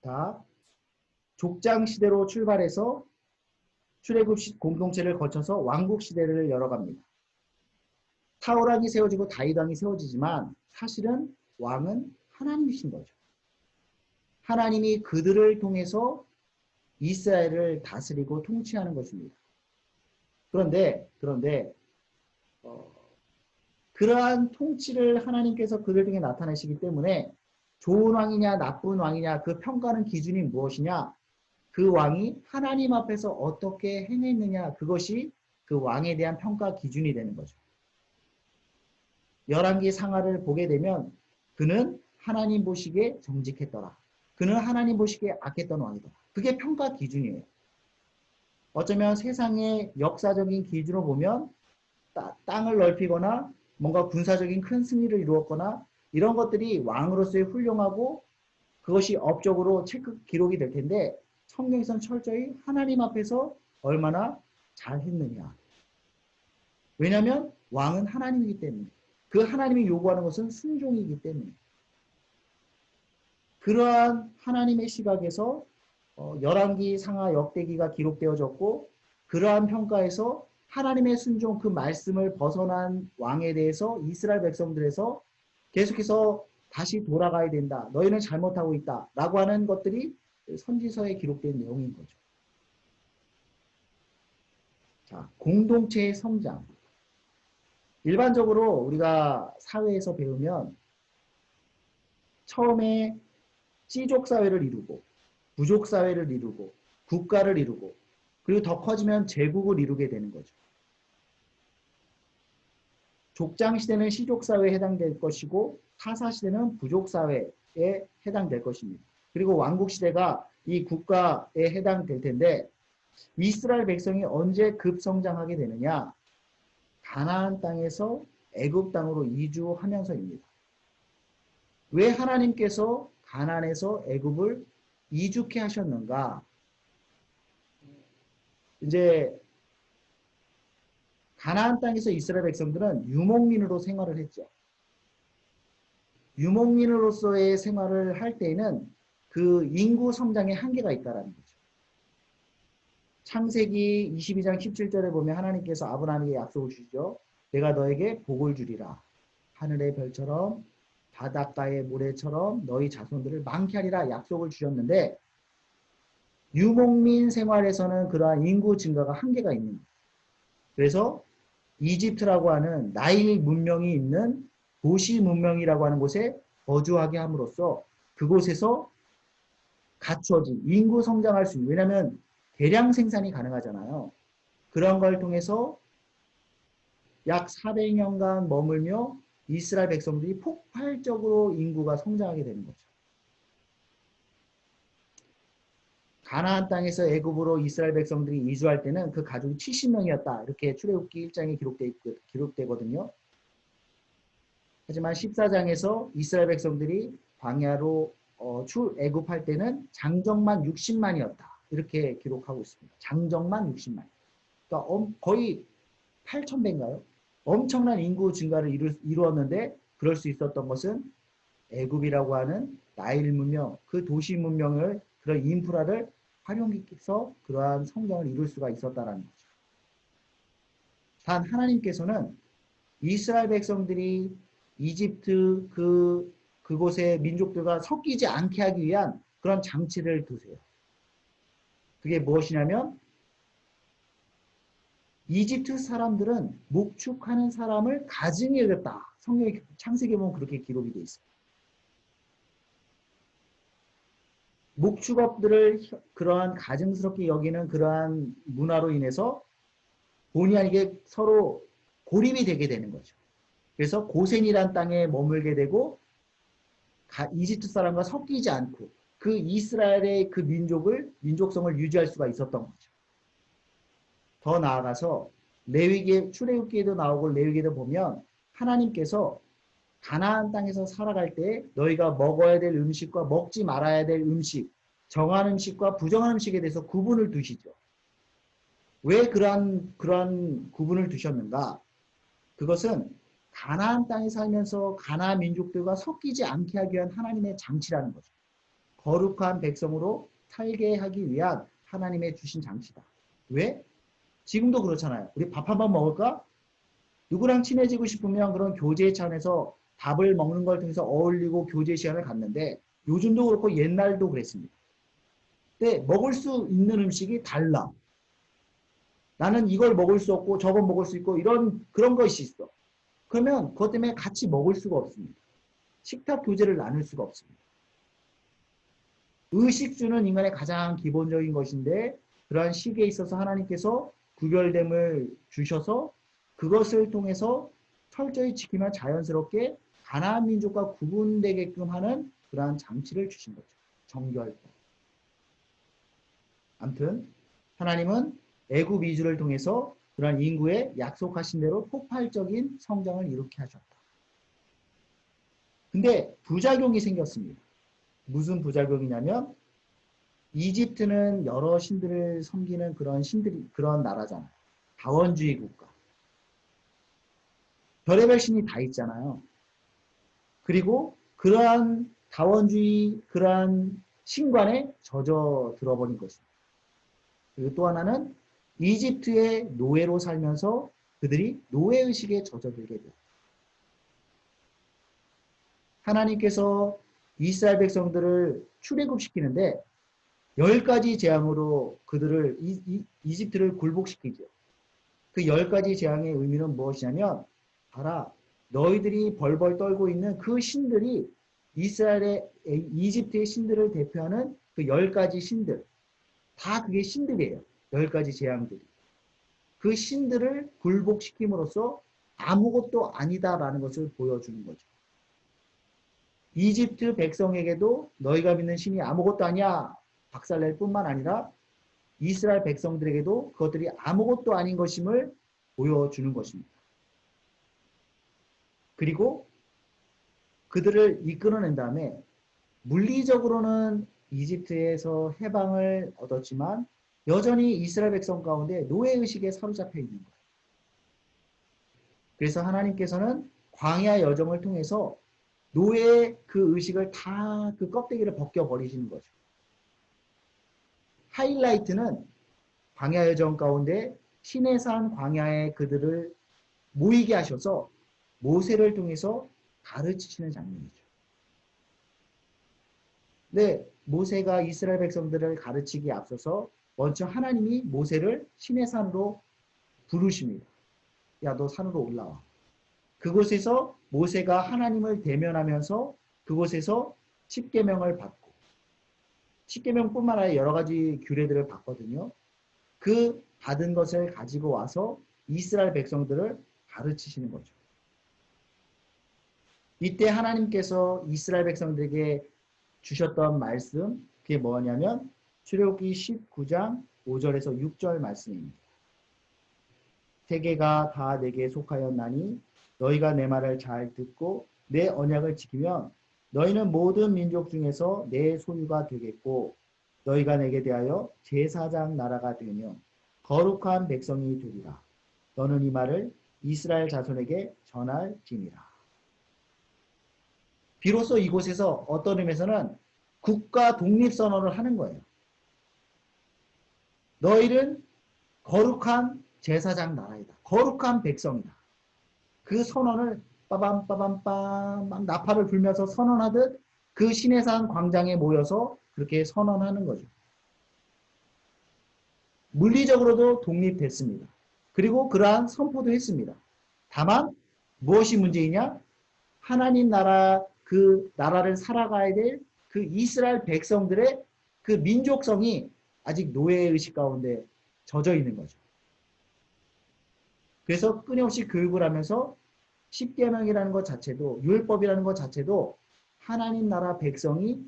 자, 족장 시대로 출발해서 출애굽 공동체를 거쳐서 왕국 시대를 열어갑니다. 사울왕이 세워지고 다윗왕이 세워지지만 사실은 왕은 하나님이신 거죠. 하나님이 그들을 통해서 이스라엘을 다스리고 통치하는 것입니다. 그런데 그러한 통치를 하나님께서 그들 중에 나타내시기 때문에 좋은 왕이냐 나쁜 왕이냐 그 평가하는 기준이 무엇이냐, 그 왕이 하나님 앞에서 어떻게 행했느냐, 그것이 그 왕에 대한 평가 기준이 되는 거죠. 열왕기 상하를 보게 되면 그는 하나님 보시기에 정직했더라, 그는 하나님 보시기에 악했던 왕이다, 그게 평가 기준이에요. 어쩌면 세상의 역사적인 기준으로 보면 땅을 넓히거나 뭔가 군사적인 큰 승리를 이루었거나 이런 것들이 왕으로서의 훌륭하고 그것이 업적으로 체크 기록이 될 텐데, 성경에서는 철저히 하나님 앞에서 얼마나 잘했느냐. 왜냐하면 왕은 하나님이기 때문에, 그 하나님이 요구하는 것은 순종이기 때문에. 그러한 하나님의 시각에서 열왕기 상하 역대기가 기록되어졌고, 그러한 평가에서 하나님의 순종, 그 말씀을 벗어난 왕에 대해서 이스라엘 백성들에서 계속해서 다시 돌아가야 된다, 너희는 잘못하고 있다 라고 하는 것들이 선지서에 기록된 내용인 거죠. 자, 공동체의 성장. 일반적으로 우리가 사회에서 배우면 처음에 씨족사회를 이루고 부족사회를 이루고 국가를 이루고 그리고 더 커지면 제국을 이루게 되는 거죠. 족장시대는 씨족사회에 해당될 것이고 사사시대는 부족사회에 해당될 것입니다. 그리고 왕국시대가 이 국가에 해당될 텐데, 이스라엘 백성이 언제 급성장하게 되느냐? 가나안 땅에서 애굽 땅으로 이주하면서입니다. 왜 하나님께서 가나안에서 애굽을 이주케 하셨는가? 이제 가나안 땅에서 이스라엘 백성들은 유목민으로 생활을 했죠. 유목민으로서의 생활을 할 때에는 그 인구 성장에 한계가 있다는 거죠. 창세기 22장 17절에 보면 하나님께서 아브라함에게 약속을 주시죠. 내가 너에게 복을 주리라. 하늘의 별처럼 바닷가의 모래처럼 너희 자손들을 많게 하리라 약속을 주셨는데, 유목민 생활에서는 그러한 인구 증가가 한계가 있는 거예요. 그래서 이집트라고 하는 나일 문명이 있는 도시 문명이라고 하는 곳에 거주하게 함으로써 그곳에서 갖춰진 인구 성장할 수 있는, 왜냐하면 대량 생산이 가능하잖아요. 그런 걸 통해서 약 400년간 머물며 이스라엘 백성들이 폭발적으로 인구가 성장하게 되는 거죠. 가나안 땅에서 애굽으로 이스라엘 백성들이 이주할 때는 그 가족이 70명이었다. 이렇게 출애굽기 1장에 기록되거든요. 하지만 14장에서 이스라엘 백성들이 광야로 출애굽할 때는 장정만 60만이었다. 이렇게 기록하고 있습니다. 장정만 60만. 그러니까 거의 8,000배인가요? 엄청난 인구 증가를 이루었는데, 그럴 수 있었던 것은 애굽이라고 하는 나일 문명, 그 도시 문명을, 그런 인프라를 활용해서 그러한 성장을 이룰 수가 있었다는 거죠. 단 하나님께서는 이스라엘 백성들이 이집트 그곳의 민족들과 섞이지 않게 하기 위한 그런 장치를 두세요. 그게 무엇이냐면, 이집트 사람들은 목축하는 사람을 가증히 여겼다. 성경의 창세기에 보면 그렇게 기록이 되어 있습니다. 목축업들을 그러한 가증스럽게 여기는 그러한 문화로 인해서 본의 아니게 서로 고립이 되게 되는 거죠. 그래서 고센이란 땅에 머물게 되고 이집트 사람과 섞이지 않고 그 이스라엘의 그 민족성을 유지할 수가 있었던 거죠. 더 나아가서 레위기, 출애굽기에도 나오고 레위기에도 보면 하나님께서 가나안 땅에서 살아갈 때 너희가 먹어야 될 음식과 먹지 말아야 될 음식, 정한 음식과 부정한 음식에 대해서 구분을 두시죠. 왜 그러한 구분을 두셨는가? 그것은 가나안 땅에 살면서 가나안 민족들과 섞이지 않게 하기 위한 하나님의 장치라는 거죠. 거룩한 백성으로 살게 하기 위한 하나님의 주신 장치다. 왜? 지금도 그렇잖아요. 우리 밥 한 번 먹을까? 누구랑 친해지고 싶으면 그런 교제 차원에서 밥을 먹는 걸 통해서 어울리고 교제 시간을 갖는데 요즘도 그렇고 옛날도 그랬습니다. 근데 먹을 수 있는 음식이 달라. 나는 이걸 먹을 수 없고 저건 먹을 수 있고 그런 것이 있어. 그러면 그것 때문에 같이 먹을 수가 없습니다. 식탁 교제를 나눌 수가 없습니다. 의식주는 인간의 가장 기본적인 것인데 그러한 식에 있어서 하나님께서 구별됨을 주셔서 그것을 통해서 철저히 지키면 자연스럽게 가나안 민족과 구분되게끔 하는 그러한 장치를 주신 거죠. 정결법. 아무튼 하나님은 애굽 이주를 통해서 그러한 인구의 약속하신 대로 폭발적인 성장을 이루게 하셨다. 근데 부작용이 생겼습니다. 무슨 부작용이냐면 이집트는 여러 신들을 섬기는 그런 나라잖아요. 다원주의 국가. 별의별 신이 다 있잖아요. 그리고 그러한 다원주의, 그러한 신관에 젖어 들어버린 것입니다. 그리고 또 하나는 이집트의 노예로 살면서 그들이 노예의식에 젖어들게 돼요. 하나님께서 이스라엘 백성들을 출애굽시키는데 10가지 재앙으로 그들을 이집트를 굴복시키죠. 그 10가지 재앙의 의미는 무엇이냐면 봐라 너희들이 벌벌 떨고 있는 그 신들이 이집트의 신들을 대표하는 그 10가지 신들 다 그게 신들이에요. 10가지 재앙들이. 그 신들을 굴복시킴으로써 아무것도 아니다라는 것을 보여주는 거죠. 이집트 백성에게도 너희가 믿는 신이 아무것도 아니야 박살낼 뿐만 아니라 이스라엘 백성들에게도 그것들이 아무것도 아닌 것임을 보여주는 것입니다. 그리고 그들을 이끌어낸 다음에 물리적으로는 이집트에서 해방을 얻었지만 여전히 이스라엘 백성 가운데 노예의식에 사로잡혀 있는 거예요. 그래서 하나님께서는 광야 여정을 통해서 노예의 그 의식을 다 그 껍데기를 벗겨버리시는 거죠. 하이라이트는 광야 여정 가운데 시내산 광야에 그들을 모이게 하셔서 모세를 통해서 가르치시는 장면이죠. 네, 모세가 이스라엘 백성들을 가르치기에 앞서서 먼저 하나님이 모세를 시내산으로 부르십니다. 야, 너 산으로 올라와. 그곳에서 모세가 하나님을 대면하면서 그곳에서 십계명을 받고 십계명뿐만 아니라 여러 가지 규례들을 받거든요. 그 받은 것을 가지고 와서 이스라엘 백성들을 가르치시는 거죠. 이때 하나님께서 이스라엘 백성들에게 주셨던 말씀 그게 뭐냐면 출애굽기 19장 5절에서 6절 말씀입니다. 세계가 다 내게 속하였나니 너희가 내 말을 잘 듣고 내 언약을 지키면 너희는 모든 민족 중에서 내 소유가 되겠고 너희가 내게 대하여 제사장 나라가 되며 거룩한 백성이 되리라. 너는 이 말을 이스라엘 자손에게 전할지니라. 비로소 이곳에서 어떤 의미에서는 국가 독립선언을 하는 거예요. 너희는 거룩한 제사장 나라이다. 거룩한 백성이다. 그 선언을 빠밤빠밤빰 막 나팔을 불면서 선언하듯 그 시내산 광장에 모여서 그렇게 선언하는 거죠. 물리적으로도 독립됐습니다. 그리고 그러한 선포도 했습니다. 다만 무엇이 문제이냐? 하나님 나라 그 나라를 살아가야 될 그 이스라엘 백성들의 그 민족성이 아직 노예의식 가운데 젖어 있는 거죠. 그래서 끊임없이 교육을 하면서 십계명이라는 것 자체도 율법이라는 것 자체도 하나님 나라 백성이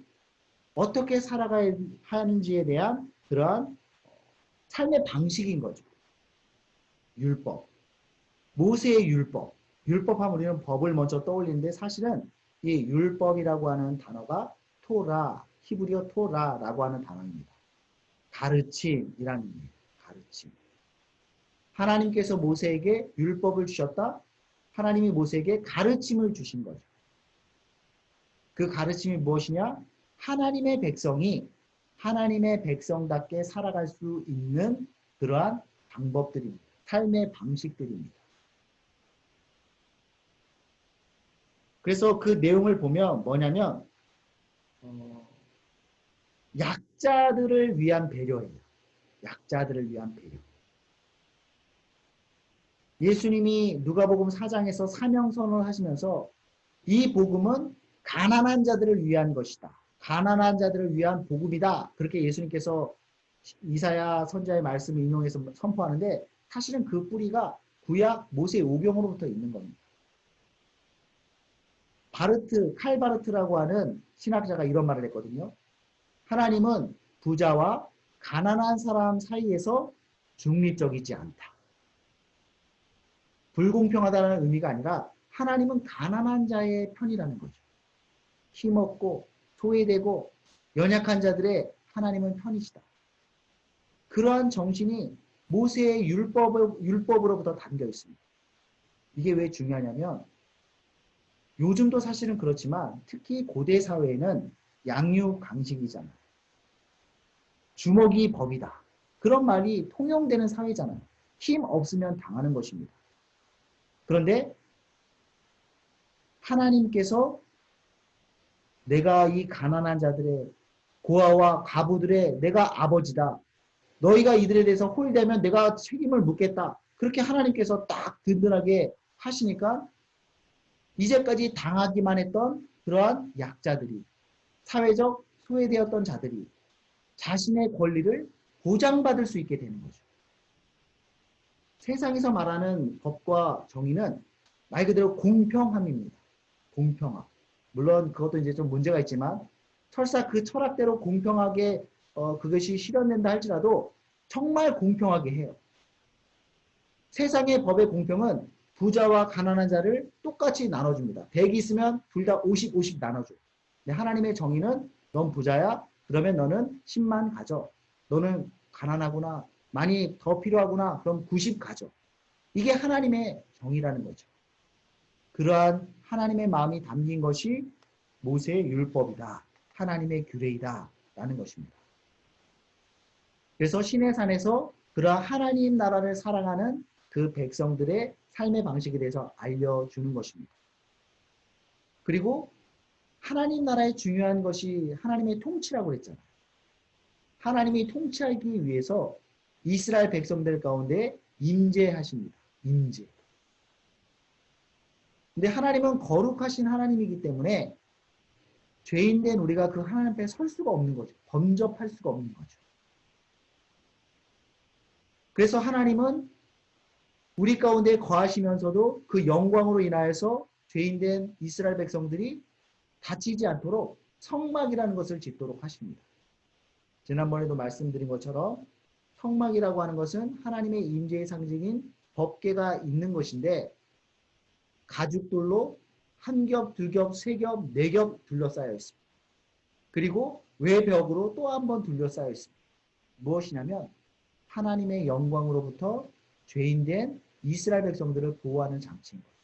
어떻게 살아가야 하는지에 대한 그러한 삶의 방식인 거죠. 율법. 모세의 율법. 율법하면 우리는 법을 먼저 떠올리는데 사실은 이 율법이라고 하는 단어가 토라, 히브리어 토라라고 하는 단어입니다. 가르침이라는 의미예요. 가르침. 하나님께서 모세에게 율법을 주셨다. 하나님이 모세에게 가르침을 주신 거죠. 그 가르침이 무엇이냐? 하나님의 백성이 하나님의 백성답게 살아갈 수 있는 그러한 방법들입니다. 삶의 방식들입니다. 그래서 그 내용을 보면 뭐냐면 약자들을 위한 배려예요. 약자들을 위한 배려. 예수님이 누가복음 4장에서 사명선언을 하시면서 이 복음은 가난한 자들을 위한 것이다. 가난한 자들을 위한 복음이다. 그렇게 예수님께서 이사야 선지자의 말씀을 인용해서 선포하는데 사실은 그 뿌리가 구약 모세 오경으로부터 있는 겁니다. 칼 바르트라고 하는 신학자가 이런 말을 했거든요. 하나님은 부자와 가난한 사람 사이에서 중립적이지 않다. 불공평하다는 의미가 아니라 하나님은 가난한 자의 편이라는 거죠. 힘없고 소외되고 연약한 자들의 하나님은 편이시다. 그러한 정신이 모세의 율법으로부터 담겨 있습니다. 이게 왜 중요하냐면 요즘도 사실은 그렇지만 특히 고대 사회에는 양육 강식이잖아요. 주먹이 법이다. 그런 말이 통용되는 사회잖아요. 힘 없으면 당하는 것입니다. 그런데 하나님께서 내가 이 가난한 자들의 고아와 과부들의 내가 아버지다. 너희가 이들에 대해서 홀대면 내가 책임을 묻겠다. 그렇게 하나님께서 딱 든든하게 하시니까 이제까지 당하기만 했던 그러한 약자들이 사회적 소외되었던 자들이 자신의 권리를 보장받을 수 있게 되는 거죠. 세상에서 말하는 법과 정의는 말 그대로 공평함입니다. 공평함. 물론 그것도 이제 좀 문제가 있지만 설사 그 철학대로 공평하게 그것이 실현된다 할지라도 정말 공평하게 해요. 세상의 법의 공평은 부자와 가난한 자를 똑같이 나눠줍니다. 100이 있으면 둘 다 50, 50 나눠줘. 근데 하나님의 정의는 넌 부자야? 그러면 너는 10만 가져. 너는 가난하구나. 많이 더 필요하구나. 그럼 90 가져. 이게 하나님의 정의라는 거죠. 그러한 하나님의 마음이 담긴 것이 모세의 율법이다. 하나님의 규례이다. 라는 것입니다. 그래서 시내산에서 그러한 하나님 나라를 사랑하는 그 백성들의 삶의 방식에 대해서 알려주는 것입니다. 그리고 하나님 나라의 중요한 것이 하나님의 통치라고 했잖아요. 하나님이 통치하기 위해서 이스라엘 백성들 가운데 임재하십니다. 임재. 근데 하나님은 거룩하신 하나님이기 때문에 죄인된 우리가 그 하나님 앞에 설 수가 없는 거죠. 범접할 수가 없는 거죠. 그래서 하나님은 우리 가운데 거하시면서도 그 영광으로 인하여서 죄인된 이스라엘 백성들이 다치지 않도록 성막이라는 것을 짓도록 하십니다. 지난번에도 말씀드린 것처럼 성막이라고 하는 것은 하나님의 임재의 상징인 법궤가 있는 것인데 가죽돌로 한 겹, 두 겹, 세 겹, 네 겹 둘러싸여 있습니다. 그리고 외벽으로 또 한 번 둘러싸여 있습니다. 무엇이냐면 하나님의 영광으로부터 죄인된 이스라엘 백성들을 보호하는 장치인 거예요.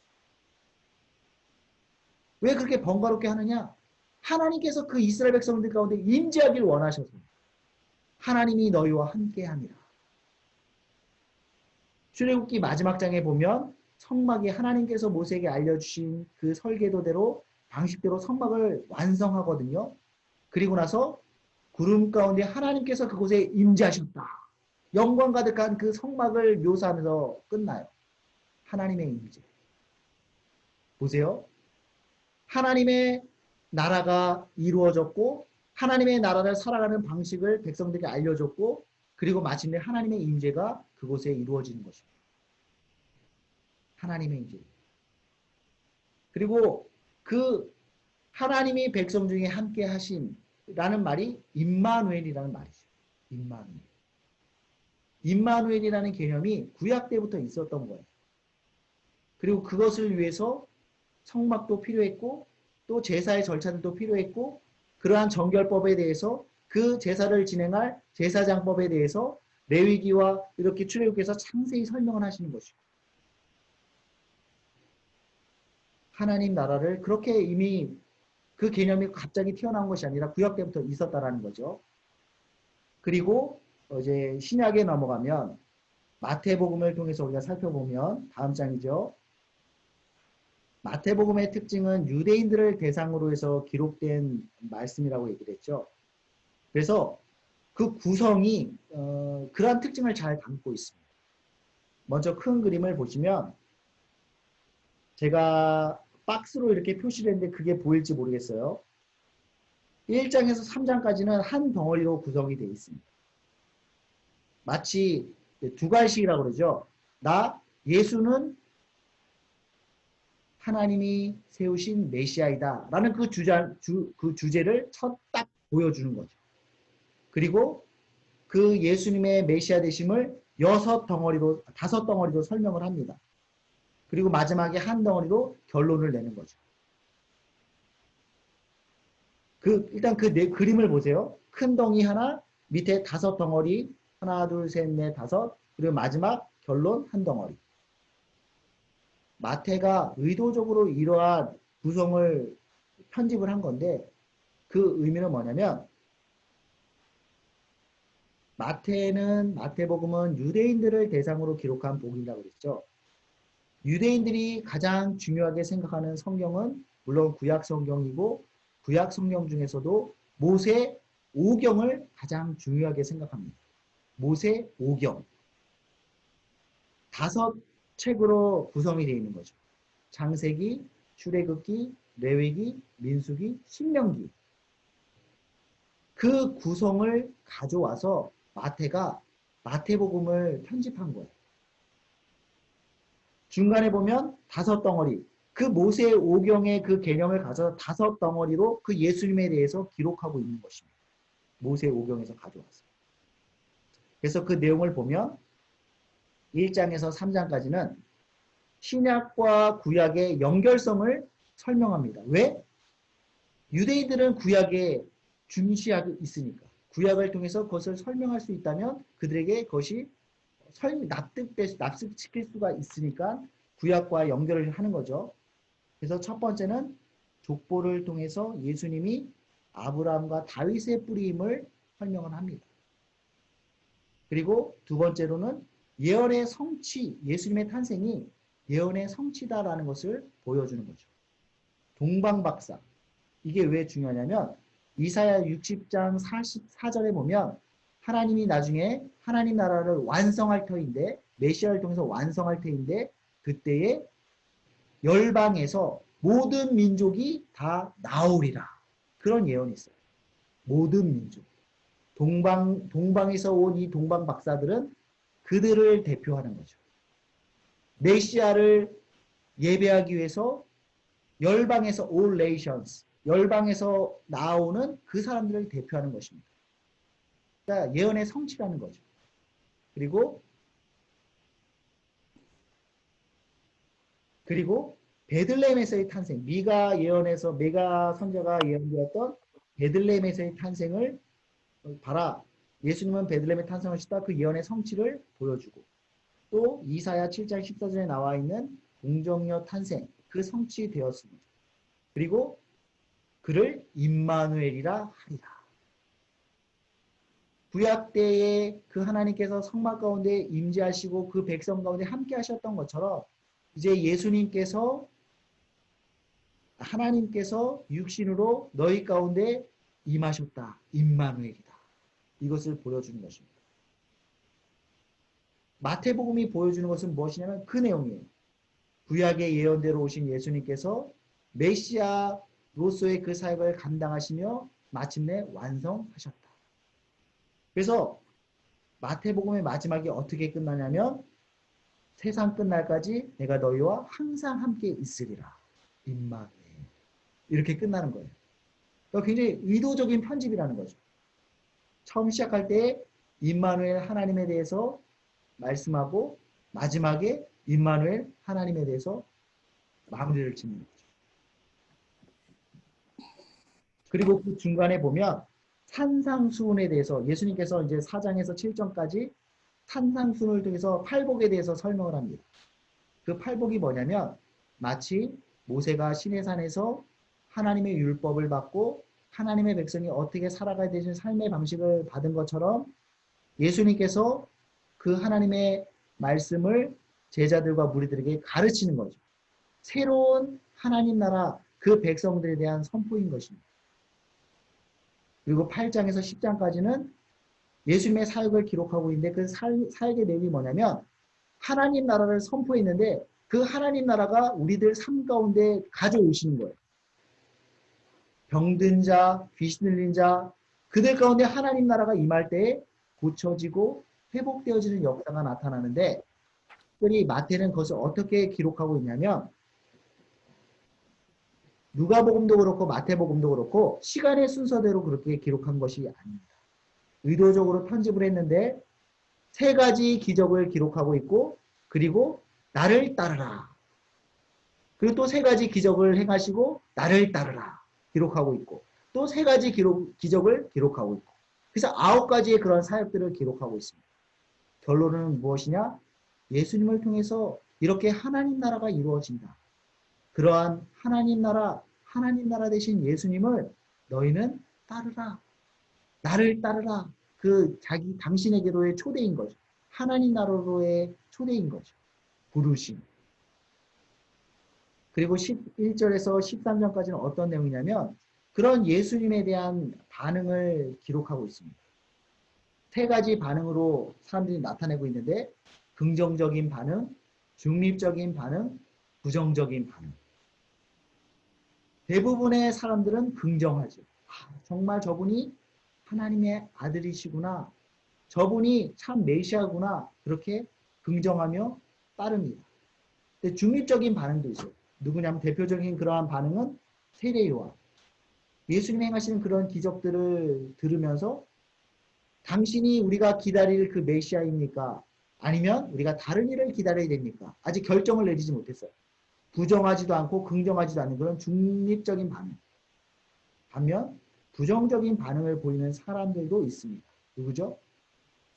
왜 그렇게 번거롭게 하느냐? 하나님께서 그 이스라엘 백성들 가운데 임재하길 원하셔서 하나님이 너희와 함께함이라. 출애굽기 마지막 장에 보면 성막이 하나님께서 모세에게 알려주신 그 설계도대로 방식대로 성막을 완성하거든요. 그리고 나서 구름 가운데 하나님께서 그곳에 임재하셨다. 영광 가득한 그 성막을 묘사하면서 끝나요. 하나님의 임재. 보세요. 하나님의 나라가 이루어졌고 하나님의 나라를 살아가는 방식을 백성들에게 알려줬고 그리고 마침내 하나님의 임재가 그곳에 이루어지는 것입니다. 하나님의 임재. 그리고 그 하나님이 백성 중에 함께 하심라는 말이 임마누엘이라는 말이죠. 임마누엘. 임마누엘이라는 개념이 구약 때부터 있었던 거예요. 그리고 그것을 위해서 성막도 필요했고 또 제사의 절차들도 필요했고 그러한 정결법에 대해서 그 제사를 진행할 제사장법에 대해서 레위기와 이렇게 출애굽기에서 상세히 설명을 하시는 것이고 하나님 나라를 그렇게 이미 그 개념이 갑자기 튀어나온 것이 아니라 구약 때부터 있었다라는 거죠. 그리고 이제 신약에 넘어가면 마태복음을 통해서 우리가 살펴보면 다음 장이죠. 마태복음의 특징은 유대인들을 대상으로 해서 기록된 말씀이라고 얘기를 했죠. 그래서 그 구성이 그러한 특징을 잘 담고 있습니다. 먼저 큰 그림을 보시면 제가 박스로 이렇게 표시를 했는데 그게 보일지 모르겠어요. 1장에서 3장까지는 한 덩어리로 구성이 되어 있습니다. 마치 두 갈씩이라고 그러죠. 예수는 하나님이 세우신 메시아이다 라는 그 주제를 첫 딱 보여주는 거죠. 그리고 그 예수님의 메시아 되심을 다섯 덩어리로 설명을 합니다. 그리고 마지막에 한 덩어리로 결론을 내는 거죠. 일단 그림을 보세요. 큰 덩이 하나, 밑에 다섯 덩어리, 하나, 둘, 셋, 넷, 다섯, 그리고 마지막 결론 한 덩어리. 마태가 의도적으로 이러한 구성을 편집을 한 건데 그 의미는 뭐냐면 마태복음은 유대인들을 대상으로 기록한 복음이라고 그랬죠. 유대인들이 가장 중요하게 생각하는 성경은 물론 구약 성경이고 구약 성경 중에서도 모세 오경을 가장 중요하게 생각합니다. 모세 오경. 5책으로 구성이 되어 있는 거죠. 창세기, 출애굽기, 레위기, 민수기, 신명기. 그 구성을 가져와서 마태가 마태복음을 편집한 거예요. 중간에 보면 5덩어리, 그 모세 오경의 그 개념을 가져서 5덩어리로 그 예수님에 대해서 기록하고 있는 것입니다. 모세 오경에서 가져왔어요. 그래서 그 내용을 보면 1장에서 3장까지는 신약과 구약의 연결성을 설명합니다. 왜? 유대인들은 구약에 중시하고 있으니까. 구약을 통해서 그것을 설명할 수 있다면 그들에게 그것이 납득시킬 수가 있으니까 구약과 연결을 하는 거죠. 그래서 첫 번째는 족보를 통해서 예수님이 아브라함과 다윗의 뿌리임을 설명을 합니다. 그리고 두 번째로는 예언의 성취, 예수님의 탄생이 예언의 성취다라는 것을 보여주는 거죠. 동방박사. 이게 왜 중요하냐면 이사야 60장 44절에 보면 하나님이 나중에 하나님 나라를 완성할 터인데 메시아를 통해서 완성할 터인데 그때에 열방에서 모든 민족이 다 나오리라. 그런 예언이 있어요. 모든 민족. 동방에서 온 이 동방 박사들은 그들을 대표하는 거죠. 메시아를 예배하기 위해서 열방에서 all nations, 열방에서 나오는 그 사람들을 대표하는 것입니다. 그러니까 예언의 성취라는 거죠. 그리고 베들레헴에서의 탄생, 미가 선자가 예언되었던 베들레헴에서의 탄생을 봐라. 예수님은 베들레헴에 탄생하셨다. 그 예언의 성취를 보여주고 또 이사야 7장 14절에 나와 있는 공정녀 탄생, 그 성취되었습니다. 그리고 그를 임마누엘이라 하리라. 구약 때에 그 하나님께서 성막 가운데 임재하시고 그 백성 가운데 함께 하셨던 것처럼 이제 하나님께서 육신으로 너희 가운데 임하셨다. 임마누엘이다. 이것을 보여주는 것입니다. 마태복음이 보여주는 것은 무엇이냐면 그 내용이에요. 구약의 예언대로 오신 예수님께서 메시아로서의 그 사역을 감당하시며 마침내 완성하셨다. 그래서 마태복음의 마지막이 어떻게 끝나냐면 세상 끝날까지 내가 너희와 항상 함께 있으리라. 임마누엘. 이렇게 끝나는 거예요. 그러니까 굉장히 의도적인 편집이라는 거죠. 처음 시작할 때 임마누엘 하나님에 대해서 말씀하고 마지막에 임마누엘 하나님에 대해서 마무리를 짓는 거죠. 그리고 그 중간에 보면 산상수훈에 대해서 예수님께서 이제 4장에서 7장까지 산상수훈을 통해서 팔복에 대해서 설명을 합니다. 그 팔복이 뭐냐면 마치 모세가 시내산에서 하나님의 율법을 받고 하나님의 백성이 어떻게 살아가야 되는 삶의 방식을 받은 것처럼 예수님께서 그 하나님의 말씀을 제자들과 무리들에게 가르치는 거죠. 새로운 하나님 나라 그 백성들에 대한 선포인 것입니다. 그리고 8장에서 10장까지는 예수님의 사역을 기록하고 있는데 그 사역의 내용이 뭐냐면 하나님 나라를 선포했는데 그 하나님 나라가 우리들 삶 가운데 가져오시는 거예요. 병든 자, 귀신 들린 자, 그들 가운데 하나님 나라가 임할 때에 고쳐지고 회복되어지는 역사가 나타나는데 특별히 마태는 그것을 어떻게 기록하고 있냐면 누가복음도 그렇고 마태복음도 그렇고 시간의 순서대로 그렇게 기록한 것이 아닙니다. 의도적으로 편집을 했는데 세 가지 기적을 기록하고 있고 그리고 나를 따르라. 그리고 또 세 가지 기적을 행하시고 나를 따르라. 기록하고 있고 또 세 가지 기적을 기록하고 있고 그래서 9가지의 그런 사역들을 기록하고 있습니다. 결론은 무엇이냐? 예수님을 통해서 이렇게 하나님 나라가 이루어진다. 그러한 하나님 나라 대신 예수님을 너희는 따르라. 나를 따르라. 당신에게로의 초대인 거죠. 하나님 나라로의 초대인 거죠. 부르심. 그리고 11절에서 13절까지는 어떤 내용이냐면 그런 예수님에 대한 반응을 기록하고 있습니다. 세 가지 반응으로 사람들이 나타내고 있는데 긍정적인 반응, 중립적인 반응, 부정적인 반응. 대부분의 사람들은 긍정하죠. 정말 저분이 하나님의 아들이시구나. 저분이 참 메시아구나. 그렇게 긍정하며 따릅니다. 근데 중립적인 반응도 있어요. 누구냐면 대표적인 그러한 반응은 세례요한. 예수님이 행하시는 그런 기적들을 들으면서 당신이 우리가 기다릴 그 메시아입니까? 아니면 우리가 다른 일을 기다려야 됩니까? 아직 결정을 내리지 못했어요. 부정하지도 않고 긍정하지도 않는 그런 중립적인 반응. 반면 부정적인 반응을 보이는 사람들도 있습니다. 누구죠?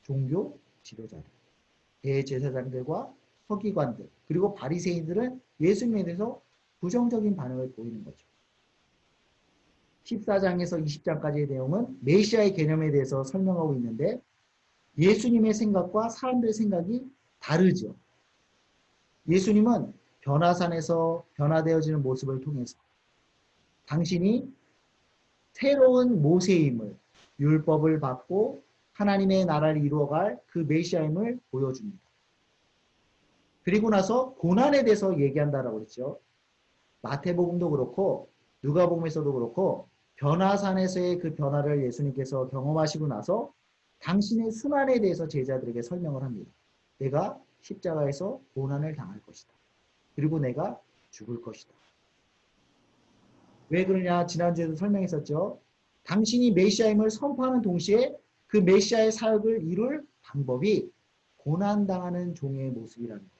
종교 지도자들, 대제사장들과 서기관들, 그리고 바리새인들은 예수님에 대해서 부정적인 반응을 보이는 거죠. 14장에서 20장까지의 내용은 메시아의 개념에 대해서 설명하고 있는데 예수님의 생각과 사람들의 생각이 다르죠. 예수님은 변화산에서 변화되어지는 모습을 통해서 당신이 새로운 모세임을, 율법을 받고 하나님의 나라를 이루어갈 그 메시아임을 보여줍니다. 그리고 나서 고난에 대해서 얘기한다라고 했죠. 마태복음도 그렇고 누가복음에서도 그렇고 변화산에서의 그 변화를 예수님께서 경험하시고 나서 당신의 순환에 대해서 제자들에게 설명을 합니다. 내가 십자가에서 고난을 당할 것이다. 그리고 내가 죽을 것이다. 왜 그러냐? 지난주에도 설명했었죠. 당신이 메시아임을 선포하는 동시에 그 메시아의 사역을 이룰 방법이 고난당하는 종의 모습이라는 거죠.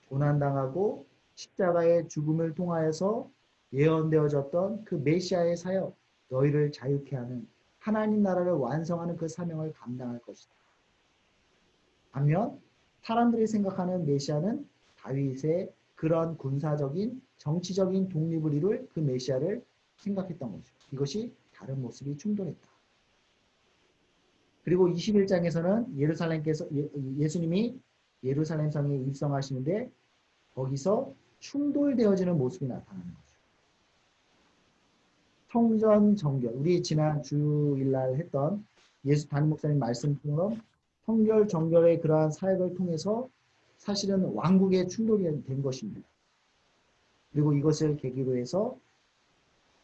고난당하고 십자가의 죽음을 통하여서 예언되어졌던 그 메시아의 사역, 너희를 자유케 하는 하나님 나라를 완성하는 그 사명을 감당할 것이다. 반면 사람들이 생각하는 메시아는 다윗의 그런 군사적인 정치적인 독립을 이룰 그 메시아를 생각했던 거죠. 이것이 다른 모습이 충돌했다. 그리고 21장에서는 예수님이 예루살렘 성에 입성하시는데 거기서 충돌되어지는 모습이 나타나는 거죠. 성전 정결, 우리 지난 주일날 했던 예수 담임 목사님 말씀처럼 성결 정결의 그러한 사역을 통해서 사실은 왕국의 충돌이 된 것입니다. 그리고 이것을 계기로 해서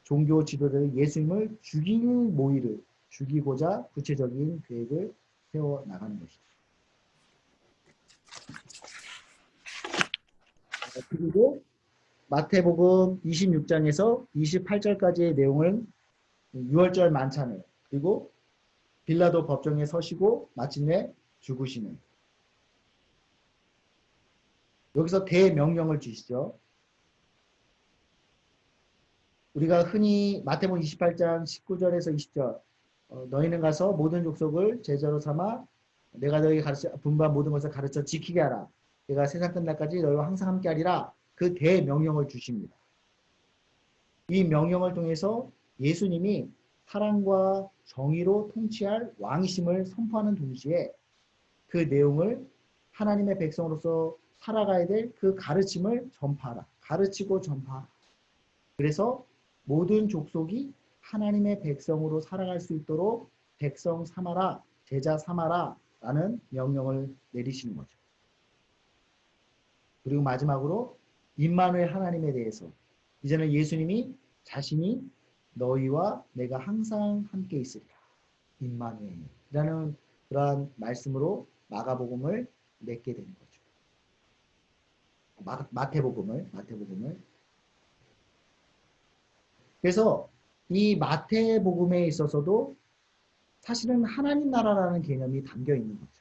종교 지도자들이 예수님을 죽일 모의를 죽이고자 구체적인 계획을 세워나가는 것이죠. 그리고 마태복음 26장에서 28절까지의 내용을 6월절 만찬을 그리고 빌라도 법정에 서시고 마침내 죽으시는 여기서 대명령을 주시죠. 우리가 흔히 마태복음 28장 19절에서 20절 너희는 가서 모든 족속을 제자로 삼아 내가 너희에게 분부한 모든 것을 가르쳐 지키게 하라. 내가 세상 끝날까지 너희와 항상 함께 하리라. 그 대명령을 주십니다. 이 명령을 통해서 예수님이 사랑과 정의로 통치할 왕이심을 선포하는 동시에 그 내용을 하나님의 백성으로서 살아가야 될 그 가르침을 전파하라. 가르치고 전파하라. 그래서 모든 족속이 하나님의 백성으로 살아갈 수 있도록 백성 삼아라, 제자 삼아라 라는 명령을 내리시는 거죠. 그리고 마지막으로 임마누엘 하나님에 대해서 이제는 예수님이 자신이 너희와 내가 항상 함께 있으리라. 임마누엘이라는 그러한 말씀으로 마가복음을 맺게 되는 거죠. 마태복음을. 그래서 이 마태복음에 있어서도 사실은 하나님 나라라는 개념이 담겨 있는 거죠.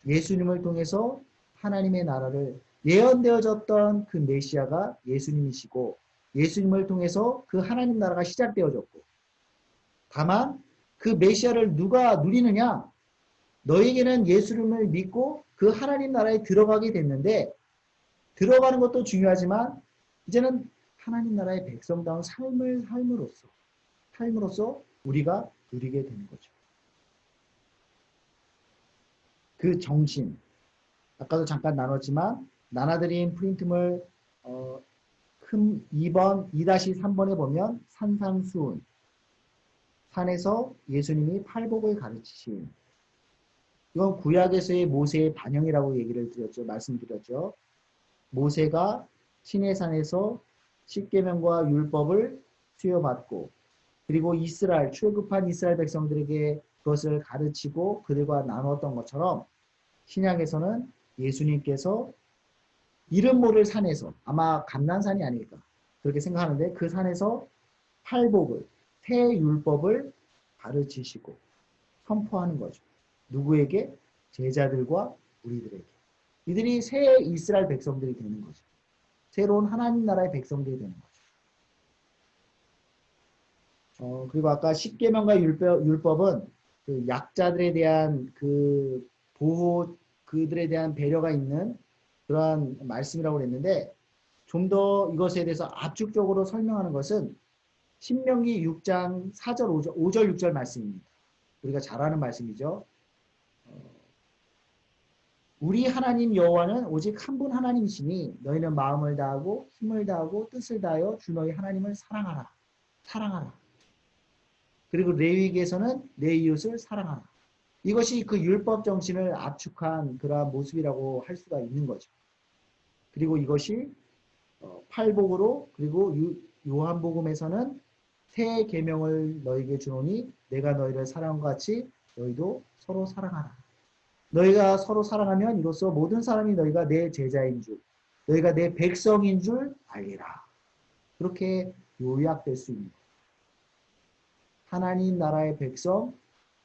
예수님을 통해서 하나님의 나라를 예언되어졌던 그 메시아가 예수님이시고 예수님을 통해서 그 하나님 나라가 시작되어졌고 다만 그 메시아를 누가 누리느냐? 너에게는 예수님을 믿고 그 하나님 나라에 들어가게 됐는데 들어가는 것도 중요하지만 이제는 하나님 나라의 백성다운 삶을 삶으로써 우리가 누리게 되는 거죠. 그 정신, 아까도 잠깐 나눴지만 나눠드린 프린트물 큰 2번, 2-3번에 보면 산상수훈, 산에서 예수님이 팔복을 가르치신 이건 구약에서의 모세의 반영이라고 얘기를 드렸죠. 말씀드렸죠. 모세가 시내산에서 십계명과 율법을 수여받고 그리고 이스라엘 출애굽한 이스라엘 백성들에게 그것을 가르치고 그들과 나눴던 것처럼 신약에서는 예수님께서 이름 모를 산에서 아마 감난산이 아닐까 그렇게 생각하는데 그 산에서 팔복을 새 율법을 가르치시고 선포하는 거죠. 누구에게? 제자들과 우리들에게. 이들이 새 이스라엘 백성들이 되는 거죠. 새로운 하나님 나라의 백성들이 되는 거죠. 그리고 아까 십계명과 율법은 그 약자들에 대한 그 보호, 그들에 대한 배려가 있는 그러한 말씀이라고 그랬는데 좀 더 이것에 대해서 압축적으로 설명하는 것은 신명기 6장 4절, 5절, 6절 말씀입니다. 우리가 잘 아는 말씀이죠. 우리 하나님 여호와는 오직 한 분 하나님이시니 너희는 마음을 다하고 힘을 다하고 뜻을 다하여 주 너희 하나님을 사랑하라. 사랑하라. 그리고 레위기에서는 내 이웃을 사랑하라. 이것이 그 율법 정신을 압축한 그러한 모습이라고 할 수가 있는 거죠. 그리고 이것이 팔복으로 그리고 요한복음에서는 새 계명을 너희에게 주노니 내가 너희를 사랑과 같이 너희도 서로 사랑하라. 너희가 서로 사랑하면 이로써 모든 사람이 너희가 내 제자인 줄, 너희가 내 백성인 줄 알리라. 그렇게 요약될 수 있는 거예요. 하나님 나라의 백성,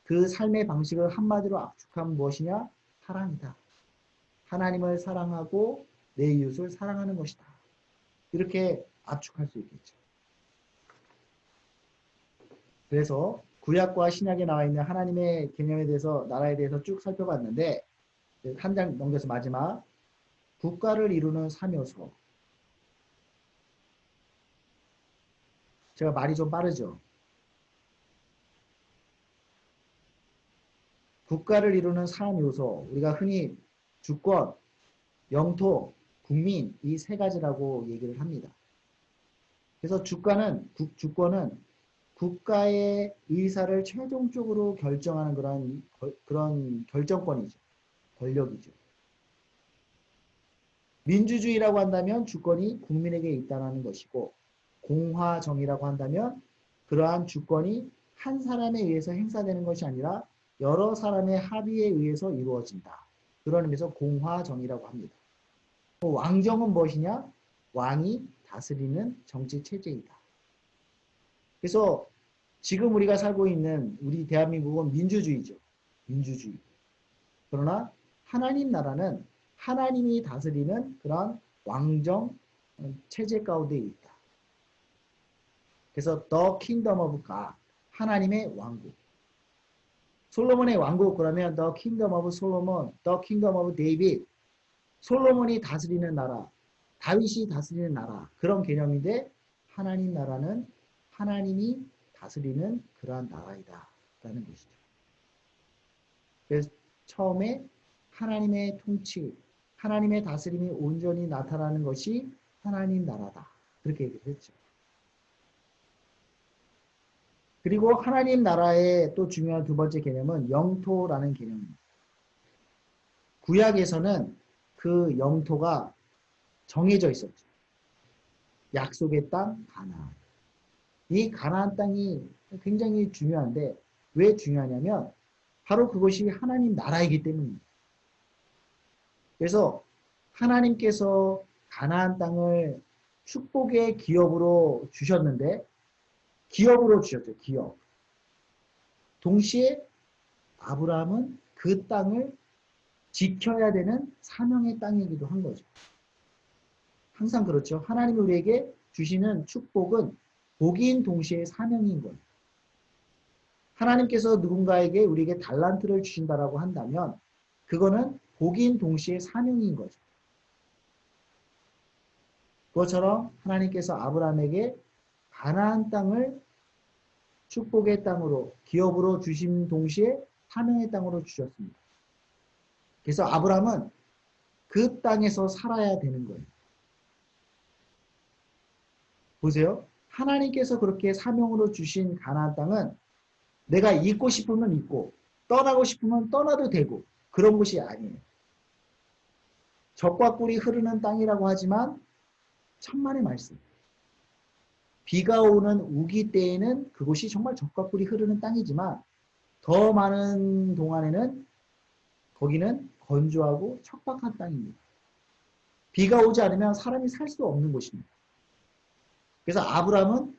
그 삶의 방식을 한마디로 압축하면 무엇이냐? 사랑이다. 하나님을 사랑하고 내 이웃을 사랑하는 것이다. 이렇게 압축할 수 있겠죠. 그래서 구약과 신약에 나와 있는 하나님의 개념에 대해서 나라에 대해서 쭉 살펴봤는데 한 장 넘겨서 마지막 국가를 이루는 3요소. 제가 말이 좀 빠르죠. 국가를 이루는 3요소. 우리가 흔히 주권, 영토, 국민 이 세 가지라고 얘기를 합니다. 그래서 주권은 국가의 의사를 최종적으로 결정하는 그런 결정권이죠. 권력이죠. 민주주의라고 한다면 주권이 국민에게 있다는 것이고 공화정의라고 한다면 그러한 주권이 한 사람에 의해서 행사되는 것이 아니라 여러 사람의 합의에 의해서 이루어진다. 그런 의미에서 공화정의라고 합니다. 왕정은 무엇이냐? 왕이 다스리는 정치 체제이다. 그래서 지금 우리가 살고 있는 우리 대한민국은 민주주의죠. 민주주의. 그러나 하나님 나라는 하나님이 다스리는 그러한 왕정 체제 가운데 있다. 그래서 The Kingdom of God, 하나님의 왕국. 솔로몬의 왕국 그러면 The Kingdom of Solomon, The Kingdom of David. 솔로몬이 다스리는 나라, 다윗이 다스리는 나라 그런 개념인데 하나님 나라는 하나님이 다스리는 그러한 나라이다 라는 것이죠. 그래서 처음에 하나님의 통치, 하나님의 다스림이 온전히 나타나는 것이 하나님 나라다. 그렇게 얘기를 했죠. 그리고 하나님 나라의 또 중요한 두 번째 개념은 영토라는 개념입니다. 구약에서는 그 영토가 정해져 있었죠. 약속의 땅 가나안. 이 가나안 땅이 굉장히 중요한데 왜 중요하냐면 바로 그것이 하나님 나라이기 때문입니다. 그래서 하나님께서 가나안 땅을 축복의 기업으로 주셨는데 기업으로 주셨죠. 기업. 동시에 아브라함은 그 땅을 지켜야 되는 사명의 땅이기도 한 거죠. 항상 그렇죠. 하나님이 우리에게 주시는 축복은 복인 동시에 사명인 거예요. 하나님께서 누군가에게 우리에게 달란트를 주신다라고 한다면 그거는 복인 동시에 사명인 거죠. 그것처럼 하나님께서 아브라함에게 가나안 땅을 축복의 땅으로 기업으로 주신 동시에 사명의 땅으로 주셨습니다. 그래서 아브라함은 그 땅에서 살아야 되는 거예요. 보세요. 하나님께서 그렇게 사명으로 주신 가나안 땅은 내가 있고 싶으면 있고 떠나고 싶으면 떠나도 되고 그런 곳이 아니에요. 젖과 꿀이 흐르는 땅이라고 하지만 천만의 말씀. 비가 오는 우기 때에는 그곳이 정말 젖과 꿀이 흐르는 땅이지만 더 많은 동안에는 거기는 건조하고 척박한 땅입니다. 비가 오지 않으면 사람이 살 수 없는 곳입니다. 그래서 아브라함은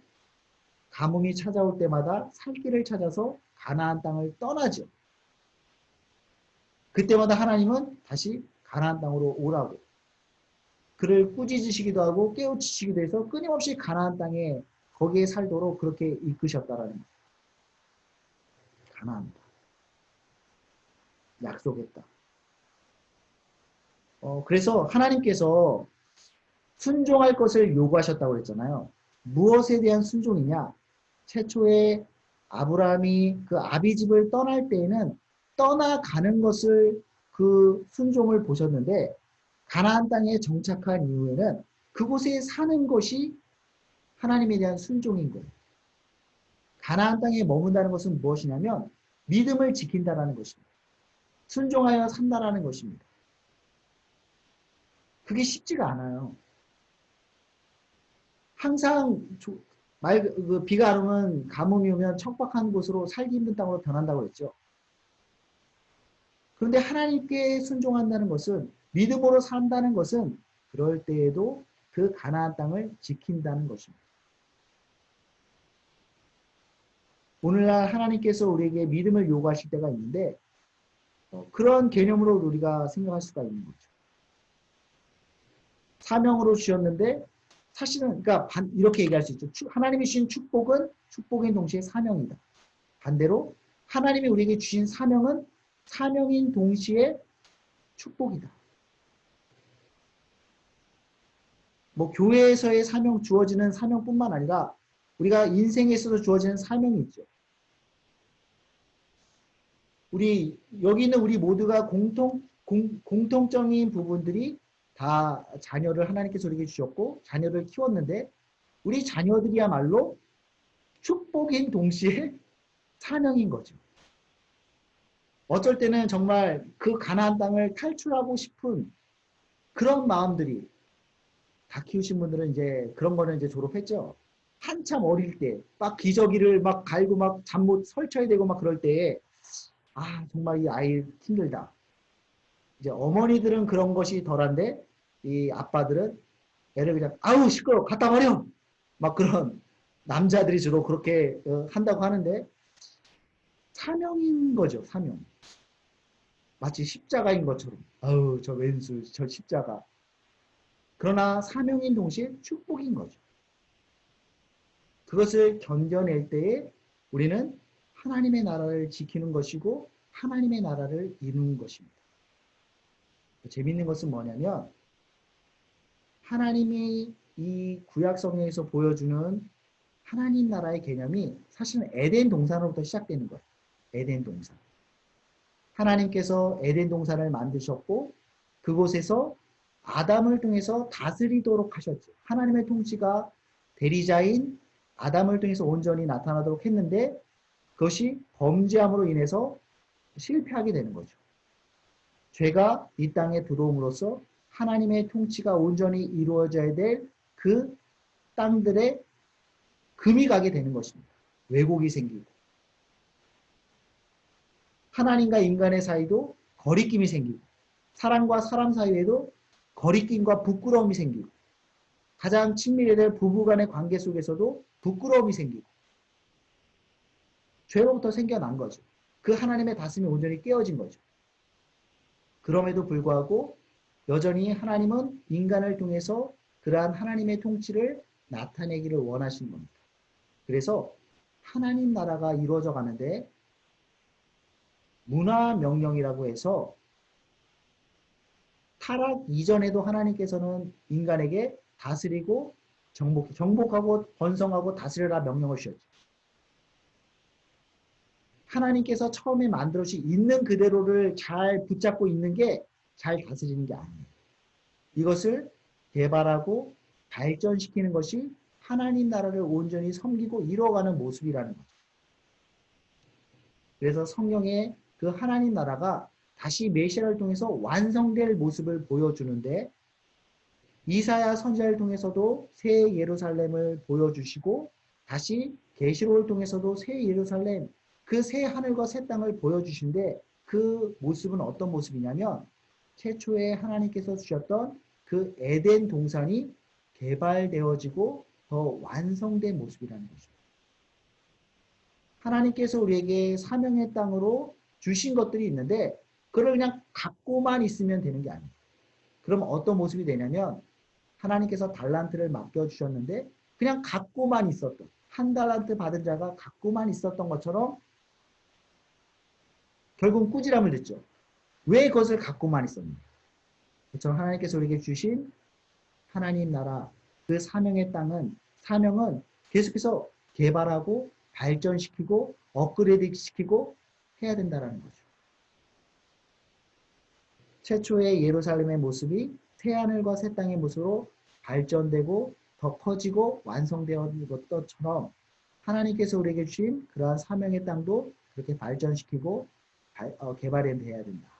가뭄이 찾아올 때마다 살 길을 찾아서 가나안 땅을 떠나죠. 그때마다 하나님은 다시 가나안 땅으로 오라고 그를 꾸짖으시기도 하고 깨우치시기도 해서 끊임없이 가나안 땅에 거기에 살도록 그렇게 이끄셨다라는 거예요. 가나안 땅. 약속했다. 그래서 하나님께서 순종할 것을 요구하셨다고 했잖아요. 무엇에 대한 순종이냐? 최초에 아브라함이 그 아비집을 떠날 때에는 떠나가는 것을 그 순종을 보셨는데 가나안 땅에 정착한 이후에는 그곳에 사는 것이 하나님에 대한 순종인 거예요. 가나안 땅에 머문다는 것은 무엇이냐면 믿음을 지킨다라는 것입니다. 순종하여 산다라는 것입니다. 그게 쉽지가 않아요. 항상 비가 안 오면 가뭄이 오면 척박한 곳으로 살기 힘든 땅으로 변한다고 했죠. 그런데 하나님께 순종한다는 것은 믿음으로 산다는 것은 그럴 때에도 그 가나안 땅을 지킨다는 것입니다. 오늘날 하나님께서 우리에게 믿음을 요구하실 때가 있는데 그런 개념으로 우리가 생각할 수가 있는 거죠. 사명으로 주셨는데 사실은 그러니까 이렇게 얘기할 수 있죠. 하나님이 주신 축복은 축복인 동시에 사명이다. 반대로 하나님이 우리에게 주신 사명은 사명인 동시에 축복이다. 뭐 교회에서의 사명 주어지는 사명뿐만 아니라 우리가 인생에 있어서 주어지는 사명이 있죠. 우리 여기 있는 우리 모두가 공통적인 부분들이 다 자녀를 하나님께서 우리에게 주셨고 자녀를 키웠는데 우리 자녀들이야말로 축복인 동시에 사명인 거죠. 어쩔 때는 정말 그 가나안 땅을 탈출하고 싶은 그런 마음들이 다 키우신 분들은 이제 그런 거는 이제 졸업했죠. 한참 어릴 때 막 기저귀를 막 갈고 막 잠 못 설쳐야 되고 막 그럴 때에 아 정말 이 아이 힘들다. 이제 어머니들은 그런 것이 덜한데 이 아빠들은 애를 그냥 아우 시끄러워 갖다 버려 막 그런 남자들이 주로 그렇게 한다고 하는데 사명인 거죠. 사명. 마치 십자가인 것처럼 아우 저 왼수 저 십자가. 그러나 사명인 동시에 축복인 거죠. 그것을 견뎌낼 때에 우리는 하나님의 나라를 지키는 것이고 하나님의 나라를 이루는 것입니다. 재밌는 것은 뭐냐면 하나님이 이 구약 성경에서 보여주는 하나님 나라의 개념이 사실은 에덴 동산으로부터 시작되는 거예요. 에덴 동산. 하나님께서 에덴 동산을 만드셨고 그곳에서 아담을 통해서 다스리도록 하셨죠. 하나님의 통치가 대리자인 아담을 통해서 온전히 나타나도록 했는데 그것이 범죄함으로 인해서 실패하게 되는 거죠. 죄가 이 땅에 들어옴으로써 하나님의 통치가 온전히 이루어져야 될 그 땅들에 금이 가게 되는 것입니다. 왜곡이 생기고 하나님과 인간의 사이도 거리낌이 생기고 사람과 사람 사이에도 거리낌과 부끄러움이 생기고 가장 친밀해야 될 부부간의 관계 속에서도 부끄러움이 생기고 죄로부터 생겨난 거죠. 그 하나님의 다스림이 온전히 깨어진 거죠. 그럼에도 불구하고 여전히 하나님은 인간을 통해서 그러한 하나님의 통치를 나타내기를 원하시는 겁니다. 그래서 하나님 나라가 이루어져 가는데 문화명령이라고 해서 타락 이전에도 하나님께서는 인간에게 다스리고 정복하고 번성하고 다스려라 명령을 주셨죠. 하나님께서 처음에 만들어주신 있는 그대로를 잘 붙잡고 있는 게 잘 다스리는 게 아니에요. 이것을 개발하고 발전시키는 것이 하나님 나라를 온전히 섬기고 이루어가는 모습이라는 거죠. 그래서 성경에 그 하나님 나라가 다시 메시아를 통해서 완성될 모습을 보여주는데 이사야 선지자를 통해서도 새 예루살렘을 보여주시고 다시 계시록을 통해서도 새 예루살렘 그 새 하늘과 새 땅을 보여주신데 그 모습은 어떤 모습이냐면 최초에 하나님께서 주셨던 그 에덴 동산이 개발되어지고 더 완성된 모습이라는 것입니다. 하나님께서 우리에게 사명의 땅으로 주신 것들이 있는데 그걸 그냥 갖고만 있으면 되는 게 아니에요. 그럼 어떤 모습이 되냐면 하나님께서 달란트를 맡겨주셨는데 그냥 갖고만 있었던 한 달란트 받은 자가 갖고만 있었던 것처럼 결국은 꾸지람을 듣죠. 왜 그것을 갖고만 있었는가? 그렇죠. 하나님께서 우리에게 주신 하나님 나라 그 사명은 계속해서 개발하고 발전시키고 업그레이드 시키고 해야 된다는 거죠. 최초의 예루살렘의 모습이 새하늘과 새 땅의 모습으로 발전되고 더 커지고 완성되어진 것처럼 하나님께서 우리에게 주신 그러한 사명의 땅도 그렇게 발전시키고 개발해야 된다.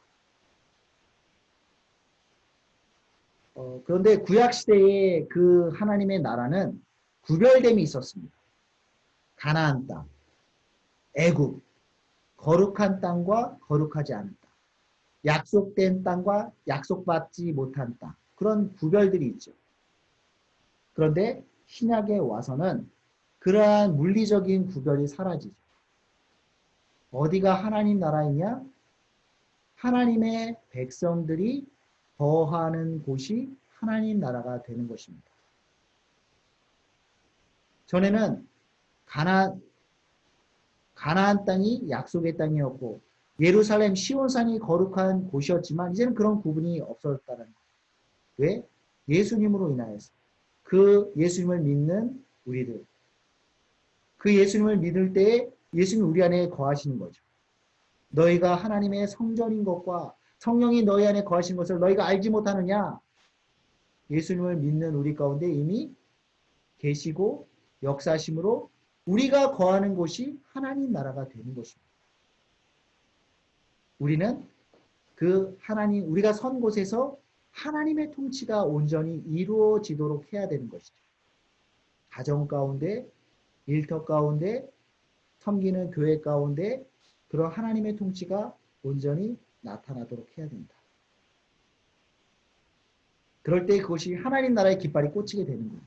그런데 구약시대의 그 하나님의 나라는 구별됨이 있었습니다. 가나안 땅, 애굽, 거룩한 땅과 거룩하지 않은 땅, 약속된 땅과 약속받지 못한 땅, 그런 구별들이 있죠. 그런데 신약에 와서는 그러한 물리적인 구별이 사라지죠. 어디가 하나님 나라이냐? 하나님의 백성들이 거하는 곳이 하나님 나라가 되는 것입니다. 전에는 가나안 땅이 약속의 땅이었고 예루살렘 시온산이 거룩한 곳이었지만 이제는 그런 구분이 없어졌다는 거예요. 왜? 예수님으로 인하여서 그 예수님을 믿는 우리들 그 예수님을 믿을 때에 예수님이 우리 안에 거하시는 거죠. 너희가 하나님의 성전인 것과 성령이 너희 안에 거하신 것을 너희가 알지 못하느냐? 예수님을 믿는 우리 가운데 이미 계시고 역사심으로 우리가 거하는 곳이 하나님 나라가 되는 것입니다. 우리는 그 하나님, 우리가 선 곳에서 하나님의 통치가 온전히 이루어지도록 해야 되는 것이죠. 가정 가운데, 일터 가운데, 섬기는 교회 가운데 그런 하나님의 통치가 온전히 나타나도록 해야 된다. 그럴 때 그것이 하나님 나라의 깃발이 꽂히게 되는 거예요.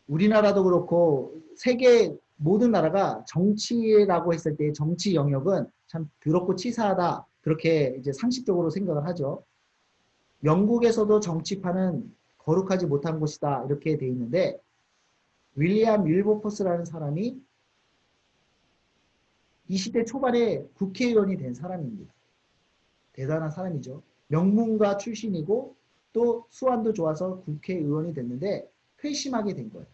우리나라도 그렇고 세계 모든 나라가 정치라고 했을 때 정치 영역은 참 더럽고 치사하다. 그렇게 이제 상식적으로 생각을 하죠. 영국에서도 정치판은 거룩하지 못한 곳이다. 이렇게 돼 있는데 윌리엄 윌버포스라는 사람이 20대 초반에 국회의원이 된 사람입니다. 대단한 사람이죠. 명문가 출신이고 또 수완도 좋아서 국회의원이 됐는데 회심하게 된 거예요.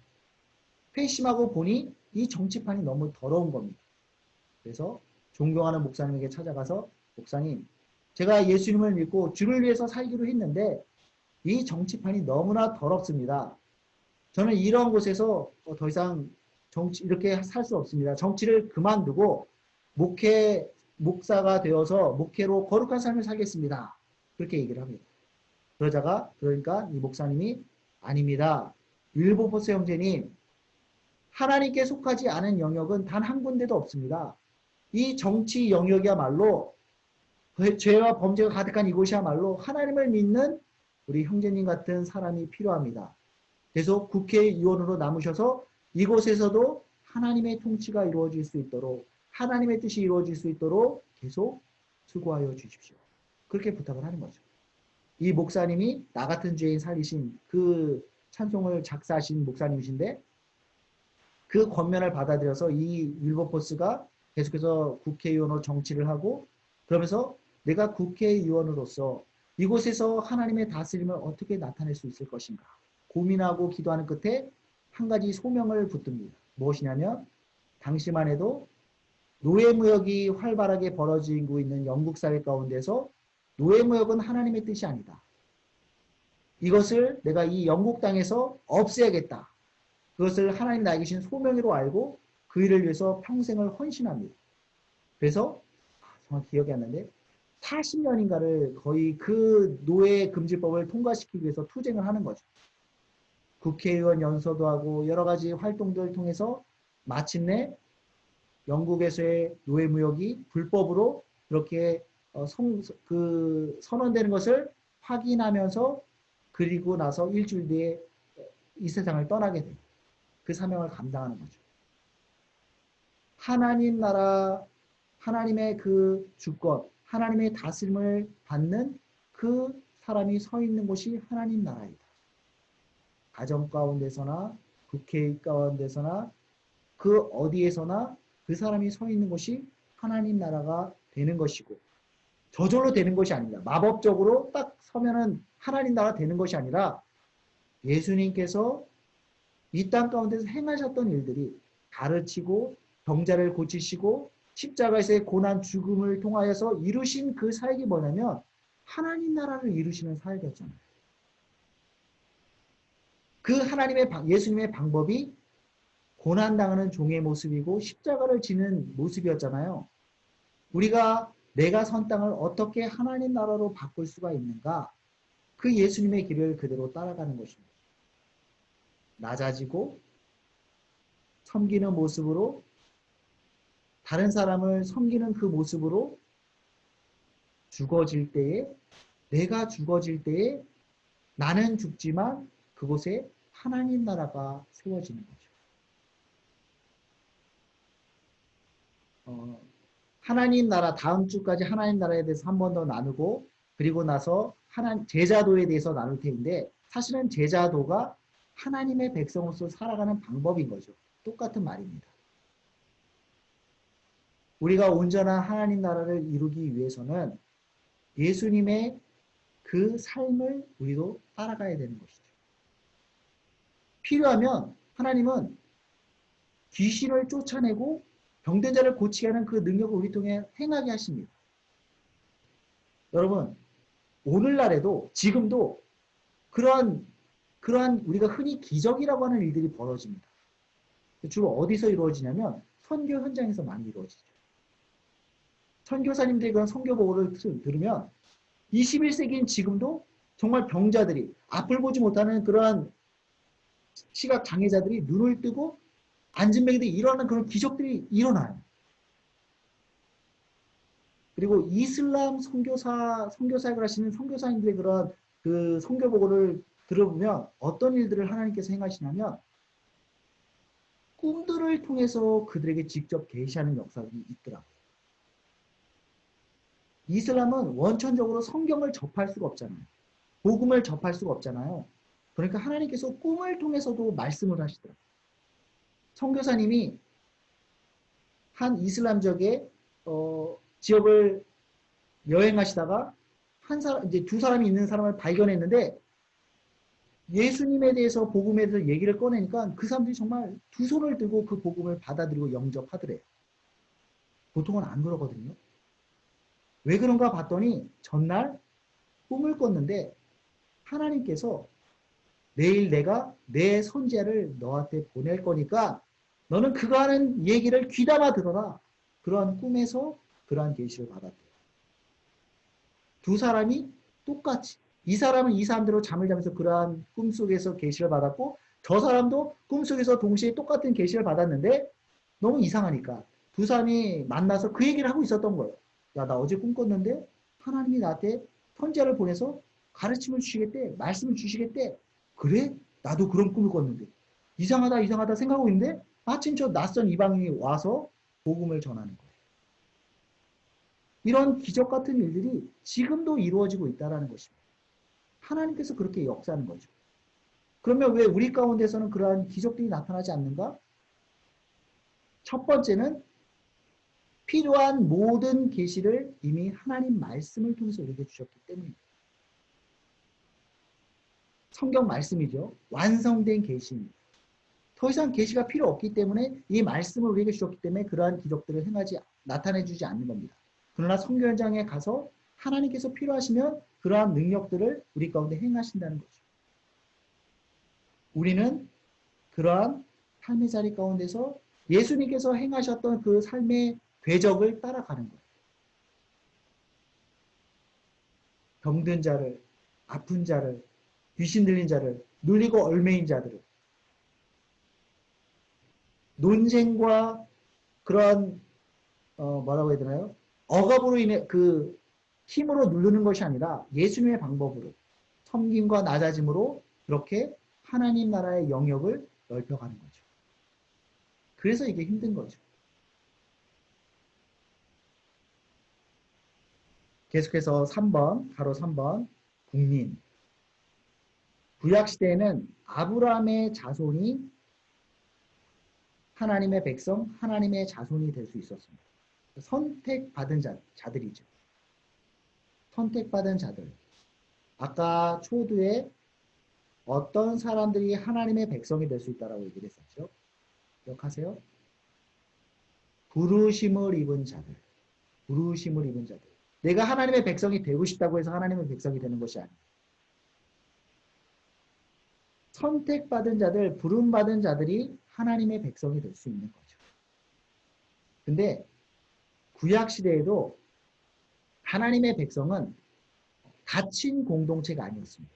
회심하고 보니 이 정치판이 너무 더러운 겁니다. 그래서 존경하는 목사님에게 찾아가서 목사님, 제가 예수님을 믿고 주를 위해서 살기로 했는데 이 정치판이 너무나 더럽습니다. 저는 이런 곳에서 더 이상 이렇게 살 수 없습니다. 정치를 그만두고 목사가 되어서 목회로 거룩한 삶을 살겠습니다. 그렇게 얘기를 합니다. 그러니까 이 목사님이 아닙니다. 윌버포스 형제님, 하나님께 속하지 않은 영역은 단 한 군데도 없습니다. 이 정치 영역이야말로 죄와 범죄가 가득한 이곳이야말로 하나님을 믿는 우리 형제님 같은 사람이 필요합니다. 계속 국회의원으로 남으셔서 이곳에서도 하나님의 통치가 이루어질 수 있도록 하나님의 뜻이 이루어질 수 있도록 계속 수고하여 주십시오. 그렇게 부탁을 하는 거죠. 이 목사님이 나 같은 죄인 살리신 그 찬송을 작사하신 목사님이신데 그 권면을 받아들여서 이 윌버포스가 계속해서 국회의원으로 정치를 하고 그러면서 내가 국회의원으로서 이곳에서 하나님의 다스림을 어떻게 나타낼 수 있을 것인가 고민하고 기도하는 끝에 한 가지 소명을 붙듭니다. 무엇이냐면 당시만 해도 노예무역이 활발하게 벌어지고 있는 영국 사회 가운데서 노예무역은 하나님의 뜻이 아니다. 이것을 내가 이 영국 땅에서 없애야겠다. 그것을 하나님 나에게 주신 소명으로 알고 그 일을 위해서 평생을 헌신합니다. 그래서 정말 기억이 안 나는데 40년인가를 거의 그 노예 금지법을 통과시키기 위해서 투쟁을 하는 거죠. 국회의원 연설도 하고 여러 가지 활동들을 통해서 마침내 영국에서의 노예무역이 불법으로 그렇게 선언되는 것을 확인하면서 그리고 나서 일주일 뒤에 이 세상을 떠나게 돼요. 그 사명을 감당하는 거죠. 하나님 나라, 하나님의 그 주권, 하나님의 다스림을 받는 그 사람이 서 있는 곳이 하나님 나라이다. 가정 가운데서나 국회 가운데서나 그 어디에서나 그 사람이 서 있는 곳이 하나님 나라가 되는 것이고 저절로 되는 것이 아닙니다. 마법적으로 딱 서면은 하나님 나라 되는 것이 아니라 예수님께서 이 땅 가운데서 행하셨던 일들이 가르치고 병자를 고치시고 십자가에서의 고난 죽음을 통하여서 이루신 그 사역이 뭐냐면 하나님 나라를 이루시는 사역이었잖아요. 그 예수님의 방법이 고난당하는 종의 모습이고 십자가를 지는 모습이었잖아요. 우리가 내가 선 땅을 어떻게 하나님 나라로 바꿀 수가 있는가? 그 예수님의 길을 그대로 따라가는 것입니다. 낮아지고 섬기는 모습으로 다른 사람을 섬기는 그 모습으로 죽어질 때에 내가 죽어질 때에 나는 죽지만 그곳에 하나님 나라가 세워지는 거죠. 하나님 나라 다음 주까지 하나님 나라에 대해서 한 번 더 나누고 그리고 나서 제자도에 대해서 나눌 텐데 사실은 제자도가 하나님의 백성으로서 살아가는 방법인 거죠. 똑같은 말입니다. 우리가 온전한 하나님 나라를 이루기 위해서는 예수님의 그 삶을 우리도 따라가야 되는 것이죠. 필요하면 하나님은 귀신을 쫓아내고 병든 자를 고치게 하는 그 능력을 우리 통해 행하게 하십니다. 여러분, 오늘날에도 지금도 그러한 우리가 흔히 기적이라고 하는 일들이 벌어집니다. 주로 어디서 이루어지냐면 선교 현장에서 많이 이루어지죠. 선교사님들이 그런 선교 보고를 들으면 21세기인 지금도 정말 병자들이 앞을 보지 못하는 그러한 시각 장애자들이 눈을 뜨고 앉은 병들이 일어나는 그런 기적들이 일어나요. 그리고 이슬람 선교사역을 하시는 선교사님들의 그런 그 선교 보고를 들어보면 어떤 일들을 하나님께서 행하시냐면 꿈들을 통해서 그들에게 직접 계시하는 역사들이 있더라고요. 이슬람은 원천적으로 성경을 접할 수가 없잖아요. 복음을 접할 수가 없잖아요. 그러니까 하나님께서 꿈을 통해서도 말씀을 하시더라고요. 선교사님이 한 이슬람적의 지역을 여행하시다가 한 사람, 이제 두 사람이 있는 사람을 발견했는데 예수님에 대해서 복음에 대해서 얘기를 꺼내니까 그 사람들이 정말 두 손을 들고 그 복음을 받아들이고 영접하더래요. 보통은 안 그러거든요. 왜 그런가 봤더니 전날 꿈을 꿨는데 하나님께서 내일 내가 내 선지자를 너한테 보낼 거니까 너는 그가 하는 얘기를 귀담아 들어라. 그러한 꿈에서 그러한 계시를 받았대요. 두 사람이 똑같이 이 사람은 이 사람대로 잠을 자면서 그러한 꿈속에서 계시를 받았고 저 사람도 꿈속에서 동시에 똑같은 계시를 받았는데 너무 이상하니까 두 사람이 만나서 그 얘기를 하고 있었던 거예요. 야, 나 어제 꿈 꿨는데 하나님이 나한테 선지자를 보내서 가르침을 주시겠대. 말씀을 주시겠대. 그래? 나도 그런 꿈을 꿨는데. 이상하다 이상하다 생각하고 있는데 마침 저 낯선 이방인이 와서 복음을 전하는 거예요. 이런 기적 같은 일들이 지금도 이루어지고 있다는 것입니다. 하나님께서 그렇게 역사하는 거죠. 그러면 왜 우리 가운데서는 그러한 기적들이 나타나지 않는가? 첫 번째는 필요한 모든 계시를 이미 하나님 말씀을 통해서 우리에게 주셨기 때문입니다. 성경 말씀이죠. 완성된 계시입니다. 더 이상 계시가 필요 없기 때문에 이 말씀을 우리에게 주셨기 때문에 그러한 기적들을 나타내주지 않는 겁니다. 그러나 성경장에 가서 하나님께서 필요하시면 그러한 능력들을 우리 가운데 행하신다는 거죠. 우리는 그러한 삶의 자리 가운데서 예수님께서 행하셨던 그 삶의 궤적을 따라가는 거예요. 병든 자를, 아픈 자를, 귀신 들린 자를, 눌리고 얽매인 자들을 논쟁과 그런 뭐라고 해야 되나요? 억압으로 인해 그 힘으로 누르는 것이 아니라 예수님의 방법으로 섬김과 낮아짐으로 그렇게 하나님 나라의 영역을 넓혀가는 거죠. 그래서 이게 힘든 거죠. 계속해서 3번, 가로 3번, 국민. 구약시대에는 아브라함의 자손이 하나님의 백성, 하나님의 자손이 될 수 있었습니다. 선택받은 자들이죠. 선택받은 자들. 아까 초두에 어떤 사람들이 하나님의 백성이 될 수 있다고 얘기를 했었죠. 기억하세요? 부르심을 입은 자들. 부르심을 입은 자들. 내가 하나님의 백성이 되고 싶다고 해서 하나님의 백성이 되는 것이 아니에요. 선택받은 자들, 부름받은 자들이 하나님의 백성이 될 수 있는 거죠. 근데 구약시대에도 하나님의 백성은 닫힌 공동체가 아니었습니다.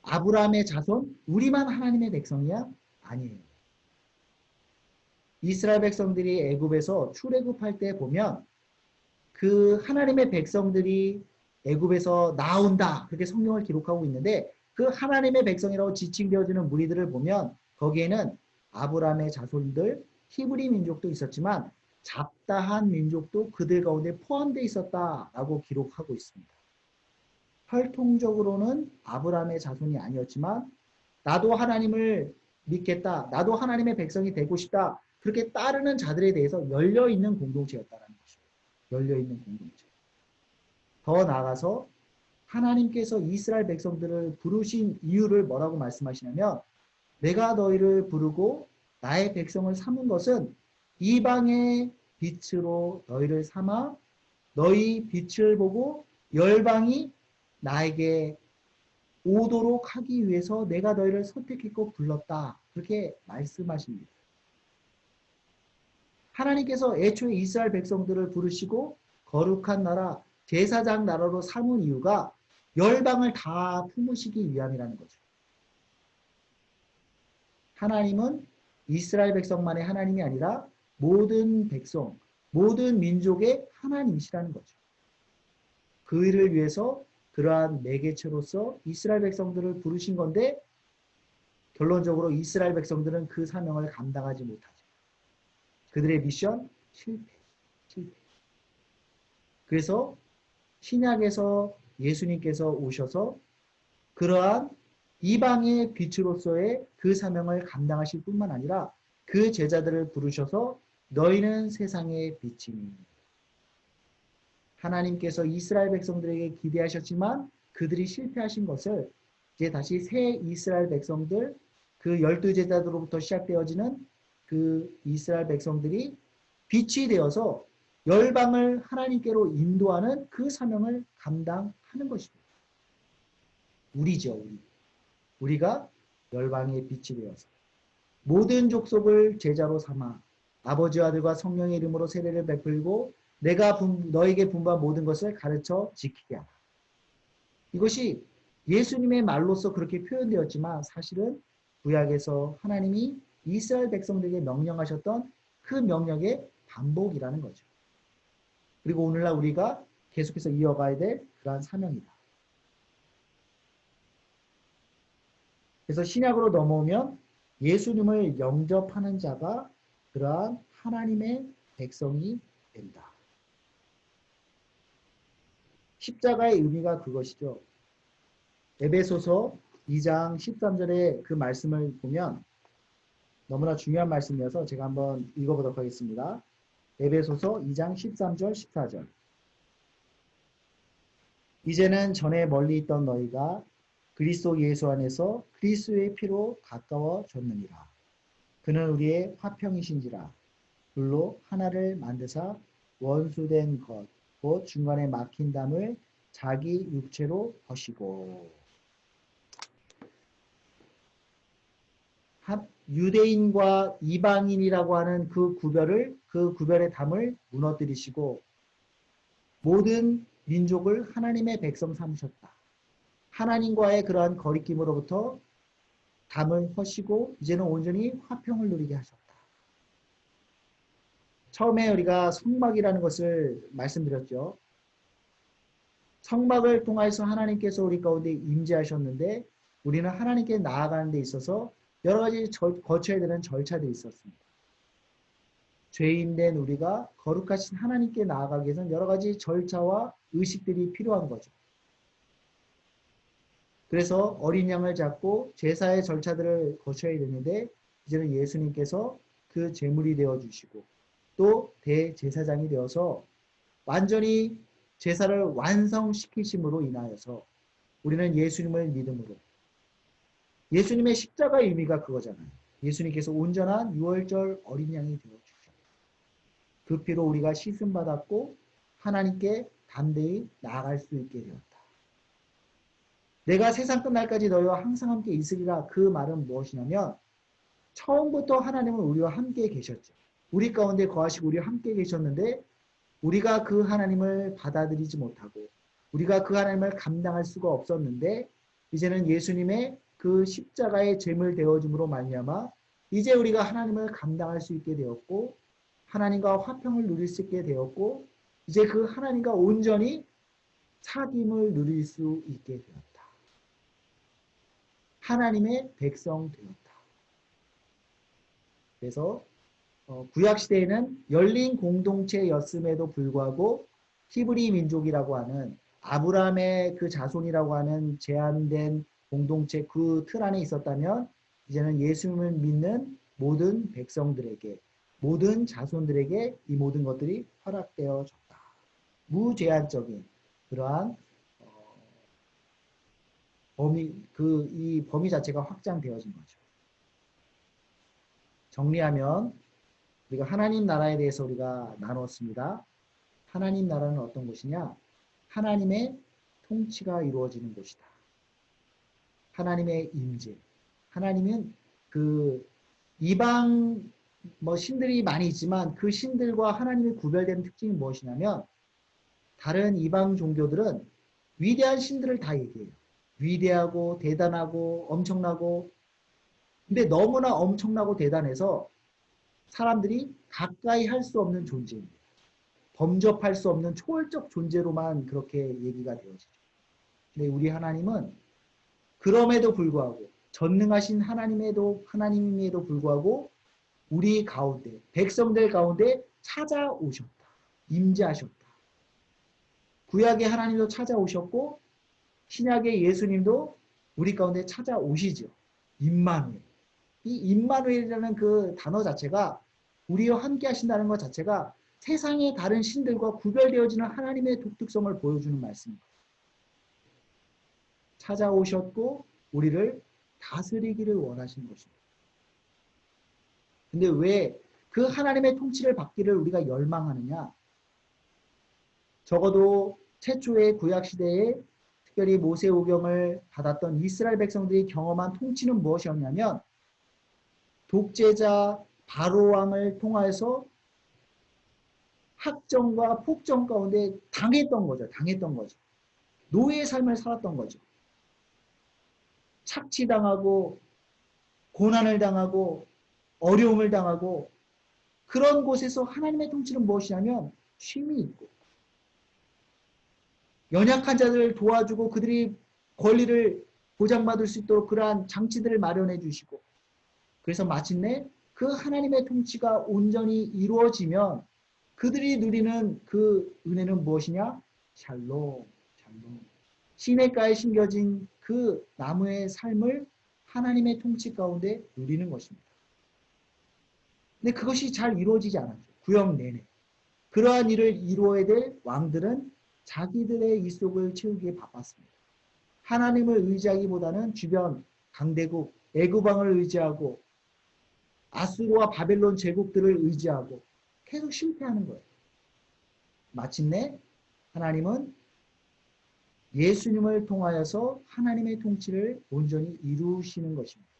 아브라함의 자손, 우리만 하나님의 백성이야? 아니에요. 이스라엘 백성들이 애굽에서 출애굽할 때 보면 그 하나님의 백성들이 애굽에서 나온다. 그렇게 성경을 기록하고 있는데 그 하나님의 백성이라고 지칭되어지는 무리들을 보면 거기에는 아브라함의 자손들, 히브리 민족도 있었지만 잡다한 민족도 그들 가운데 포함되어 있었다라고 기록하고 있습니다. 혈통적으로는 아브라함의 자손이 아니었지만 나도 하나님을 믿겠다. 나도 하나님의 백성이 되고 싶다. 그렇게 따르는 자들에 대해서 열려있는 공동체였다는 것입니다. 열려있는 공동체. 더 나아가서 하나님께서 이스라엘 백성들을 부르신 이유를 뭐라고 말씀하시냐면 내가 너희를 부르고 나의 백성을 삼은 것은 이방의 빛으로 너희를 삼아 너희 빛을 보고 열방이 나에게 오도록 하기 위해서 내가 너희를 선택했고 불렀다. 그렇게 말씀하십니다. 하나님께서 애초에 이스라엘 백성들을 부르시고 거룩한 나라, 제사장 나라로 삼은 이유가 열방을 다 품으시기 위함이라는 거죠. 하나님은 이스라엘 백성만의 하나님이 아니라 모든 백성, 모든 민족의 하나님이시라는 거죠. 그 일을 위해서 그러한 매개체로서 이스라엘 백성들을 부르신 건데 결론적으로 이스라엘 백성들은 그 사명을 감당하지 못하죠. 그들의 미션 실패. 그래서 신약에서 예수님께서 오셔서 그러한 이방의 빛으로서의 그 사명을 감당하실 뿐만 아니라 그 제자들을 부르셔서 너희는 세상의 빛이니 하나님께서 이스라엘 백성들에게 기대하셨지만 그들이 실패하신 것을 이제 다시 새 이스라엘 백성들, 그 12제자들로부터 시작되어지는 그 이스라엘 백성들이 빛이 되어서 열방을 하나님께로 인도하는 그 사명을 감당하는 것입니다. 우리죠, 우리. 우리가 열방의 빛이 되어서 모든 족속을 제자로 삼아 아버지와 아들과 성령의 이름으로 세례를 베풀고 내가 너에게 분부한 모든 것을 가르쳐 지키게 하라. 이것이 예수님의 말로서 그렇게 표현되었지만 사실은 구약에서 하나님이 이스라엘 백성들에게 명령하셨던 그 명령의 반복이라는 거죠. 그리고 오늘날 우리가 계속해서 이어가야 될 그러한 사명이다. 그래서 신약으로 넘어오면 예수님을 영접하는 자가 그러한 하나님의 백성이 된다. 십자가의 의미가 그것이죠. 에베소서 2장 13절의 그 말씀을 보면 너무나 중요한 말씀이어서 제가 한번 읽어보도록 하겠습니다. 에베소서 2장 13절 14절. 이제는 전에 멀리 있던 너희가 그리스도 예수 안에서 그리스도의 피로 가까워졌느니라. 그는 우리의 화평이신지라. 둘로 하나를 만드사 원수된 것, 곧 중간에 막힌 담을 자기 육체로 허시고. 유대인과 이방인이라고 하는 그 구별의 담을 무너뜨리시고 모든 민족을 하나님의 백성 삼으셨다. 하나님과의 그러한 거리낌으로부터 담을 허시고 이제는 온전히 화평을 누리게 하셨다. 처음에 우리가 성막이라는 것을 말씀드렸죠. 성막을 통해서 하나님께서 우리 가운데 임재하셨는데 우리는 하나님께 나아가는 데 있어서 여러 가지 거쳐야 되는 절차들이 있었습니다. 죄인된 우리가 거룩하신 하나님께 나아가기 위해서는 여러 가지 절차와 의식들이 필요한 거죠. 그래서 어린 양을 잡고 제사의 절차들을 거쳐야 되는데 이제는 예수님께서 그 제물이 되어주시고 또 대제사장이 되어서 완전히 제사를 완성시키심으로 인하여서 우리는 예수님을 믿음으로 예수님의 십자가의 의미가 그거잖아요. 예수님께서 온전한 유월절 어린 양이 되어주셨다. 그 피로 우리가 씻음받았고 하나님께 담대히 나아갈 수 있게 되었다. 내가 세상 끝날까지 너희와 항상 함께 있으리라. 그 말은 무엇이냐면 처음부터 하나님은 우리와 함께 계셨죠. 우리 가운데 거하시고 우리와 함께 계셨는데 우리가 그 하나님을 받아들이지 못하고 우리가 그 하나님을 감당할 수가 없었는데 이제는 예수님의 그 십자가의 제물 되어줌으로 말미암아 이제 우리가 하나님을 감당할 수 있게 되었고 하나님과 화평을 누릴 수 있게 되었고 이제 그 하나님과 온전히 사귐을 누릴 수 있게 되었다. 하나님의 백성 되었다. 그래서 구약시대에는 열린 공동체였음에도 불구하고 히브리 민족이라고 하는 아브라함의 그 자손이라고 하는 제한된 공동체 그 틀 안에 있었다면 이제는 예수님을 믿는 모든 백성들에게 모든 자손들에게 이 모든 것들이 허락되어졌다. 무제한적인 그러한 이 범위 자체가 확장되어진 거죠. 정리하면 우리가 하나님 나라에 대해서 우리가 나눴습니다. 하나님 나라는 어떤 곳이냐? 하나님의 통치가 이루어지는 곳이다. 하나님의 임재. 하나님은 그 이방 신들이 많이 있지만 그 신들과 하나님의 구별되는 특징이 무엇이냐면 다른 이방 종교들은 위대한 신들을 다 얘기해요. 위대하고 대단하고 엄청나고 근데 너무나 엄청나고 대단해서 사람들이 가까이 할 수 없는 존재입니다. 범접할 수 없는 초월적 존재로만 그렇게 얘기가 되어지죠. 근데 우리 하나님은 그럼에도 불구하고 전능하신 하나님임에도 불구하고 우리 가운데 백성들 가운데 찾아오셨다. 임재하셨다. 구약의 하나님도 찾아오셨고 신약의 예수님도 우리 가운데 찾아오시죠. 임마누엘. 이 임마누엘이라는 그 단어 자체가 우리와 함께 하신다는 것 자체가 세상의 다른 신들과 구별되어지는 하나님의 독특성을 보여주는 말씀입니다. 찾아오셨고 우리를 다스리기를 원하시는 것입니다. 근데 왜 그 하나님의 통치를 받기를 우리가 열망하느냐? 적어도 최초의 구약시대에 특별히 모세오경을 받았던 이스라엘 백성들이 경험한 통치는 무엇이었냐면 독재자 바로왕을 통하여서 학정과 폭정 가운데 당했던 거죠. 노예의 삶을 살았던 거죠. 착취당하고 고난을 당하고 어려움을 당하고 그런 곳에서 하나님의 통치는 무엇이냐면 쉼이 있고 연약한 자들을 도와주고 그들이 권리를 보장받을 수 있도록 그러한 장치들을 마련해 주시고 그래서 마침내 그 하나님의 통치가 온전히 이루어지면 그들이 누리는 그 은혜는 무엇이냐? 샬롬. 시냇가에 심겨진 그 나무의 삶을 하나님의 통치 가운데 누리는 것입니다. 근데 그것이 잘 이루어지지 않았죠. 구역 내내. 그러한 일을 이루어야 될 왕들은 자기들의 일속을 채우기에 바빴습니다. 하나님을 의지하기보다는 주변 강대국 애굽왕을 의지하고 아수르와 바벨론 제국들을 의지하고 계속 실패하는 거예요. 마침내 하나님은 예수님을 통하여서 하나님의 통치를 온전히 이루시는 것입니다.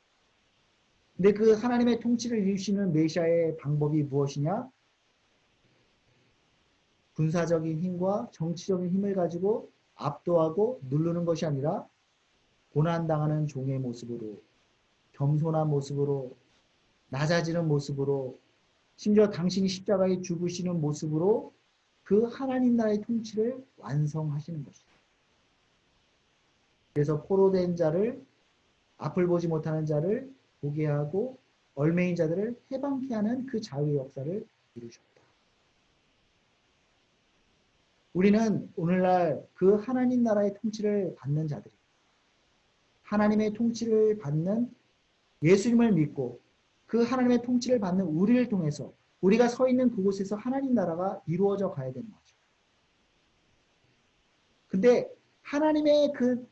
근데 그 하나님의 통치를 이루시는 메시아의 방법이 무엇이냐? 군사적인 힘과 정치적인 힘을 가지고 압도하고 누르는 것이 아니라 고난당하는 종의 모습으로 겸손한 모습으로 낮아지는 모습으로 심지어 당신이 십자가에 죽으시는 모습으로 그 하나님 나라의 통치를 완성하시는 것입니다. 그래서 포로된 자를 앞을 보지 못하는 자를 보게 하고 얼매인 자들을 해방케 하는 그 자유의 역사를 이루셨다. 우리는 오늘날 그 하나님 나라의 통치를 받는 자들이 하나님의 통치를 받는 예수님을 믿고 그 하나님의 통치를 받는 우리를 통해서 우리가 서 있는 그곳에서 하나님 나라가 이루어져 가야 되는 거죠. 근데 하나님의 그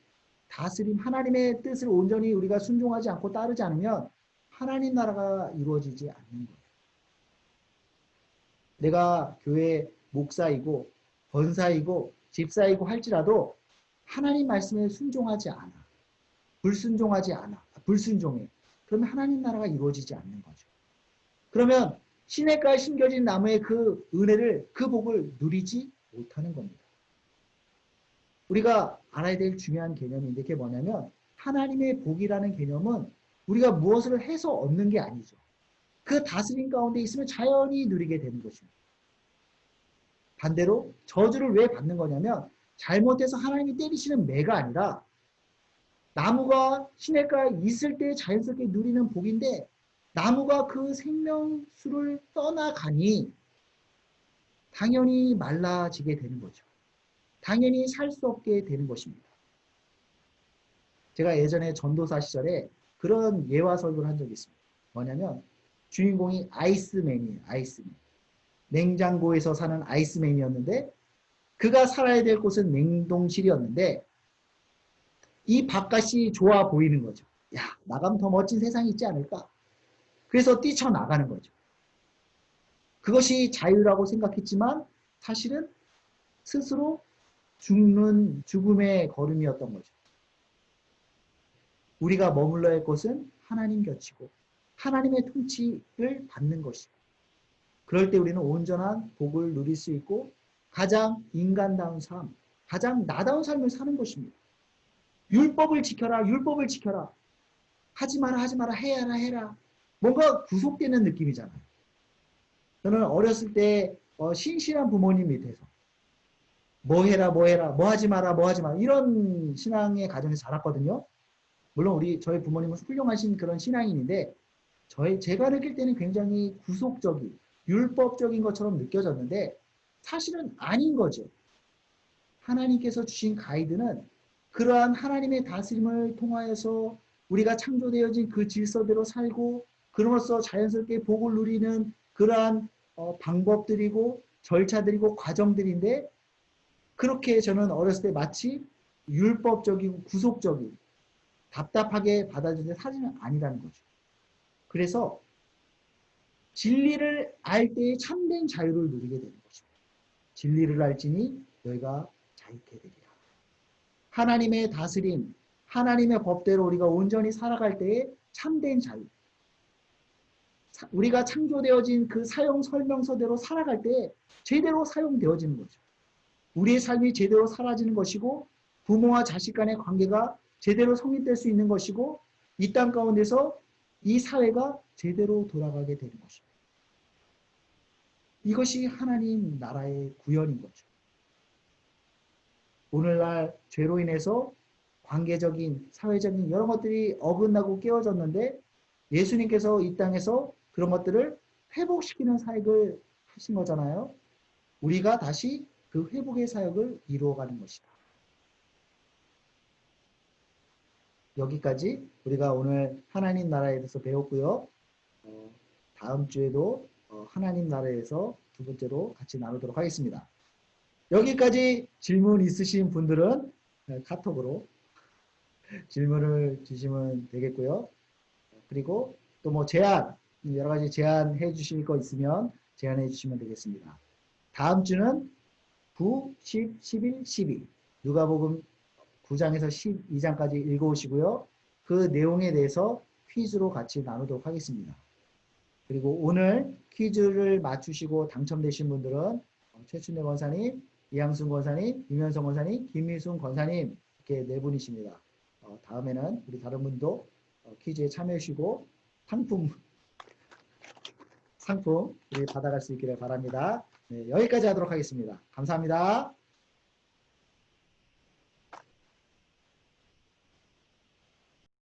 다스림, 하나님의 뜻을 온전히 우리가 순종하지 않고 따르지 않으면 하나님 나라가 이루어지지 않는 거예요. 내가 교회 목사이고 권사이고 집사이고 할지라도 하나님 말씀에 순종하지 않아. 불순종해. 그러면 하나님 나라가 이루어지지 않는 거죠. 그러면 시냇가에 심겨진 나무의 그 은혜를, 그 복을 누리지 못하는 겁니다. 우리가 알아야 될 중요한 개념인데 그게 뭐냐면 하나님의 복이라는 개념은 우리가 무엇을 해서 얻는 게 아니죠. 그 다스림 가운데 있으면 자연히 누리게 되는 것입니다. 반대로 저주를 왜 받는 거냐면 잘못해서 하나님이 때리시는 매가 아니라 나무가 시냇가에 있을 때 자연스럽게 누리는 복인데 나무가 그 생명수를 떠나가니 당연히 말라지게 되는 거죠. 당연히 살 수 없게 되는 것입니다. 제가 예전에 전도사 시절에 그런 예화 설교를 한 적이 있습니다. 뭐냐면 주인공이 아이스맨이에요. 아이스맨. 냉장고에서 사는 아이스맨이었는데 그가 살아야 될 곳은 냉동실이었는데 이 바깥이 좋아 보이는 거죠. 야, 나가면 더 멋진 세상이 있지 않을까? 그래서 뛰쳐나가는 거죠. 그것이 자유라고 생각했지만 사실은 스스로 죽음의 걸음이었던 거죠. 우리가 머물러야 할 곳은 하나님 곁이고 하나님의 통치를 받는 것이고 그럴 때 우리는 온전한 복을 누릴 수 있고 가장 인간다운 삶, 가장 나다운 삶을 사는 것입니다. 율법을 지켜라, 율법을 지켜라. 하지 마라, 하지 마라, 해라. 뭔가 구속되는 느낌이잖아요. 저는 어렸을 때 신실한 부모님 밑에서 뭐 해라, 뭐 하지 마라, 이런 신앙의 가정에서 자랐거든요. 물론 저희 부모님은 훌륭하신 그런 신앙인인데 제가 느낄 때는 굉장히 구속적인, 율법적인 것처럼 느껴졌는데 사실은 아닌 거죠. 하나님께서 주신 가이드는 그러한 하나님의 다스림을 통하여서 우리가 창조되어진 그 질서대로 살고 그럼으로써 자연스럽게 복을 누리는 그러한 방법들이고 절차들이고 과정들인데 그렇게 저는 어렸을 때 마치 율법적이고 구속적인 답답하게 받아들이는 사실은 아니라는 거죠. 그래서 진리를 알 때에 참된 자유를 누리게 되는 것입니다. 진리를 알지니 너희가 자유케 되리라. 하나님의 다스림, 하나님의 법대로 우리가 온전히 살아갈 때에 참된 자유. 우리가 창조되어진 그 사용 설명서대로 살아갈 때 제대로 사용되어지는 거죠. 우리의 삶이 제대로 사라지는 것이고 부모와 자식 간의 관계가 제대로 성립될 수 있는 것이고 이 땅 가운데서 이 사회가 제대로 돌아가게 되는 것입니다. 이것이 하나님 나라의 구현인 거죠. 오늘날 죄로 인해서 관계적인, 사회적인 여러 것들이 어긋나고 깨어졌는데 예수님께서 이 땅에서 그런 것들을 회복시키는 사역을 하신 거잖아요. 우리가 다시 그 회복의 사역을 이루어가는 것이다. 여기까지 우리가 오늘 하나님 나라에 대해서 배웠고요. 다음 주에도 하나님 나라에서 두 번째로 같이 나누도록 하겠습니다. 여기까지 질문 있으신 분들은 카톡으로 질문을 주시면 되겠고요. 그리고 또 뭐 제안, 여러 가지 제안해 주실 거 있으면 제안해 주시면 되겠습니다. 다음 주는 9, 10, 11, 12 누가복음 9장에서 12장까지 읽어오시고요. 그 내용에 대해서 퀴즈로 같이 나누도록 하겠습니다. 그리고 오늘 퀴즈를 맞추시고 당첨되신 분들은 최춘대 권사님, 이양순 권사님, 유면성 권사님, 김미순 권사님 이렇게 네 분이십니다. 다음에는 우리 다른 분도 퀴즈에 참여해 주시고 상품 우리 받아갈 수 있기를 바랍니다. 네, 여기까지 하도록 하겠습니다. 감사합니다.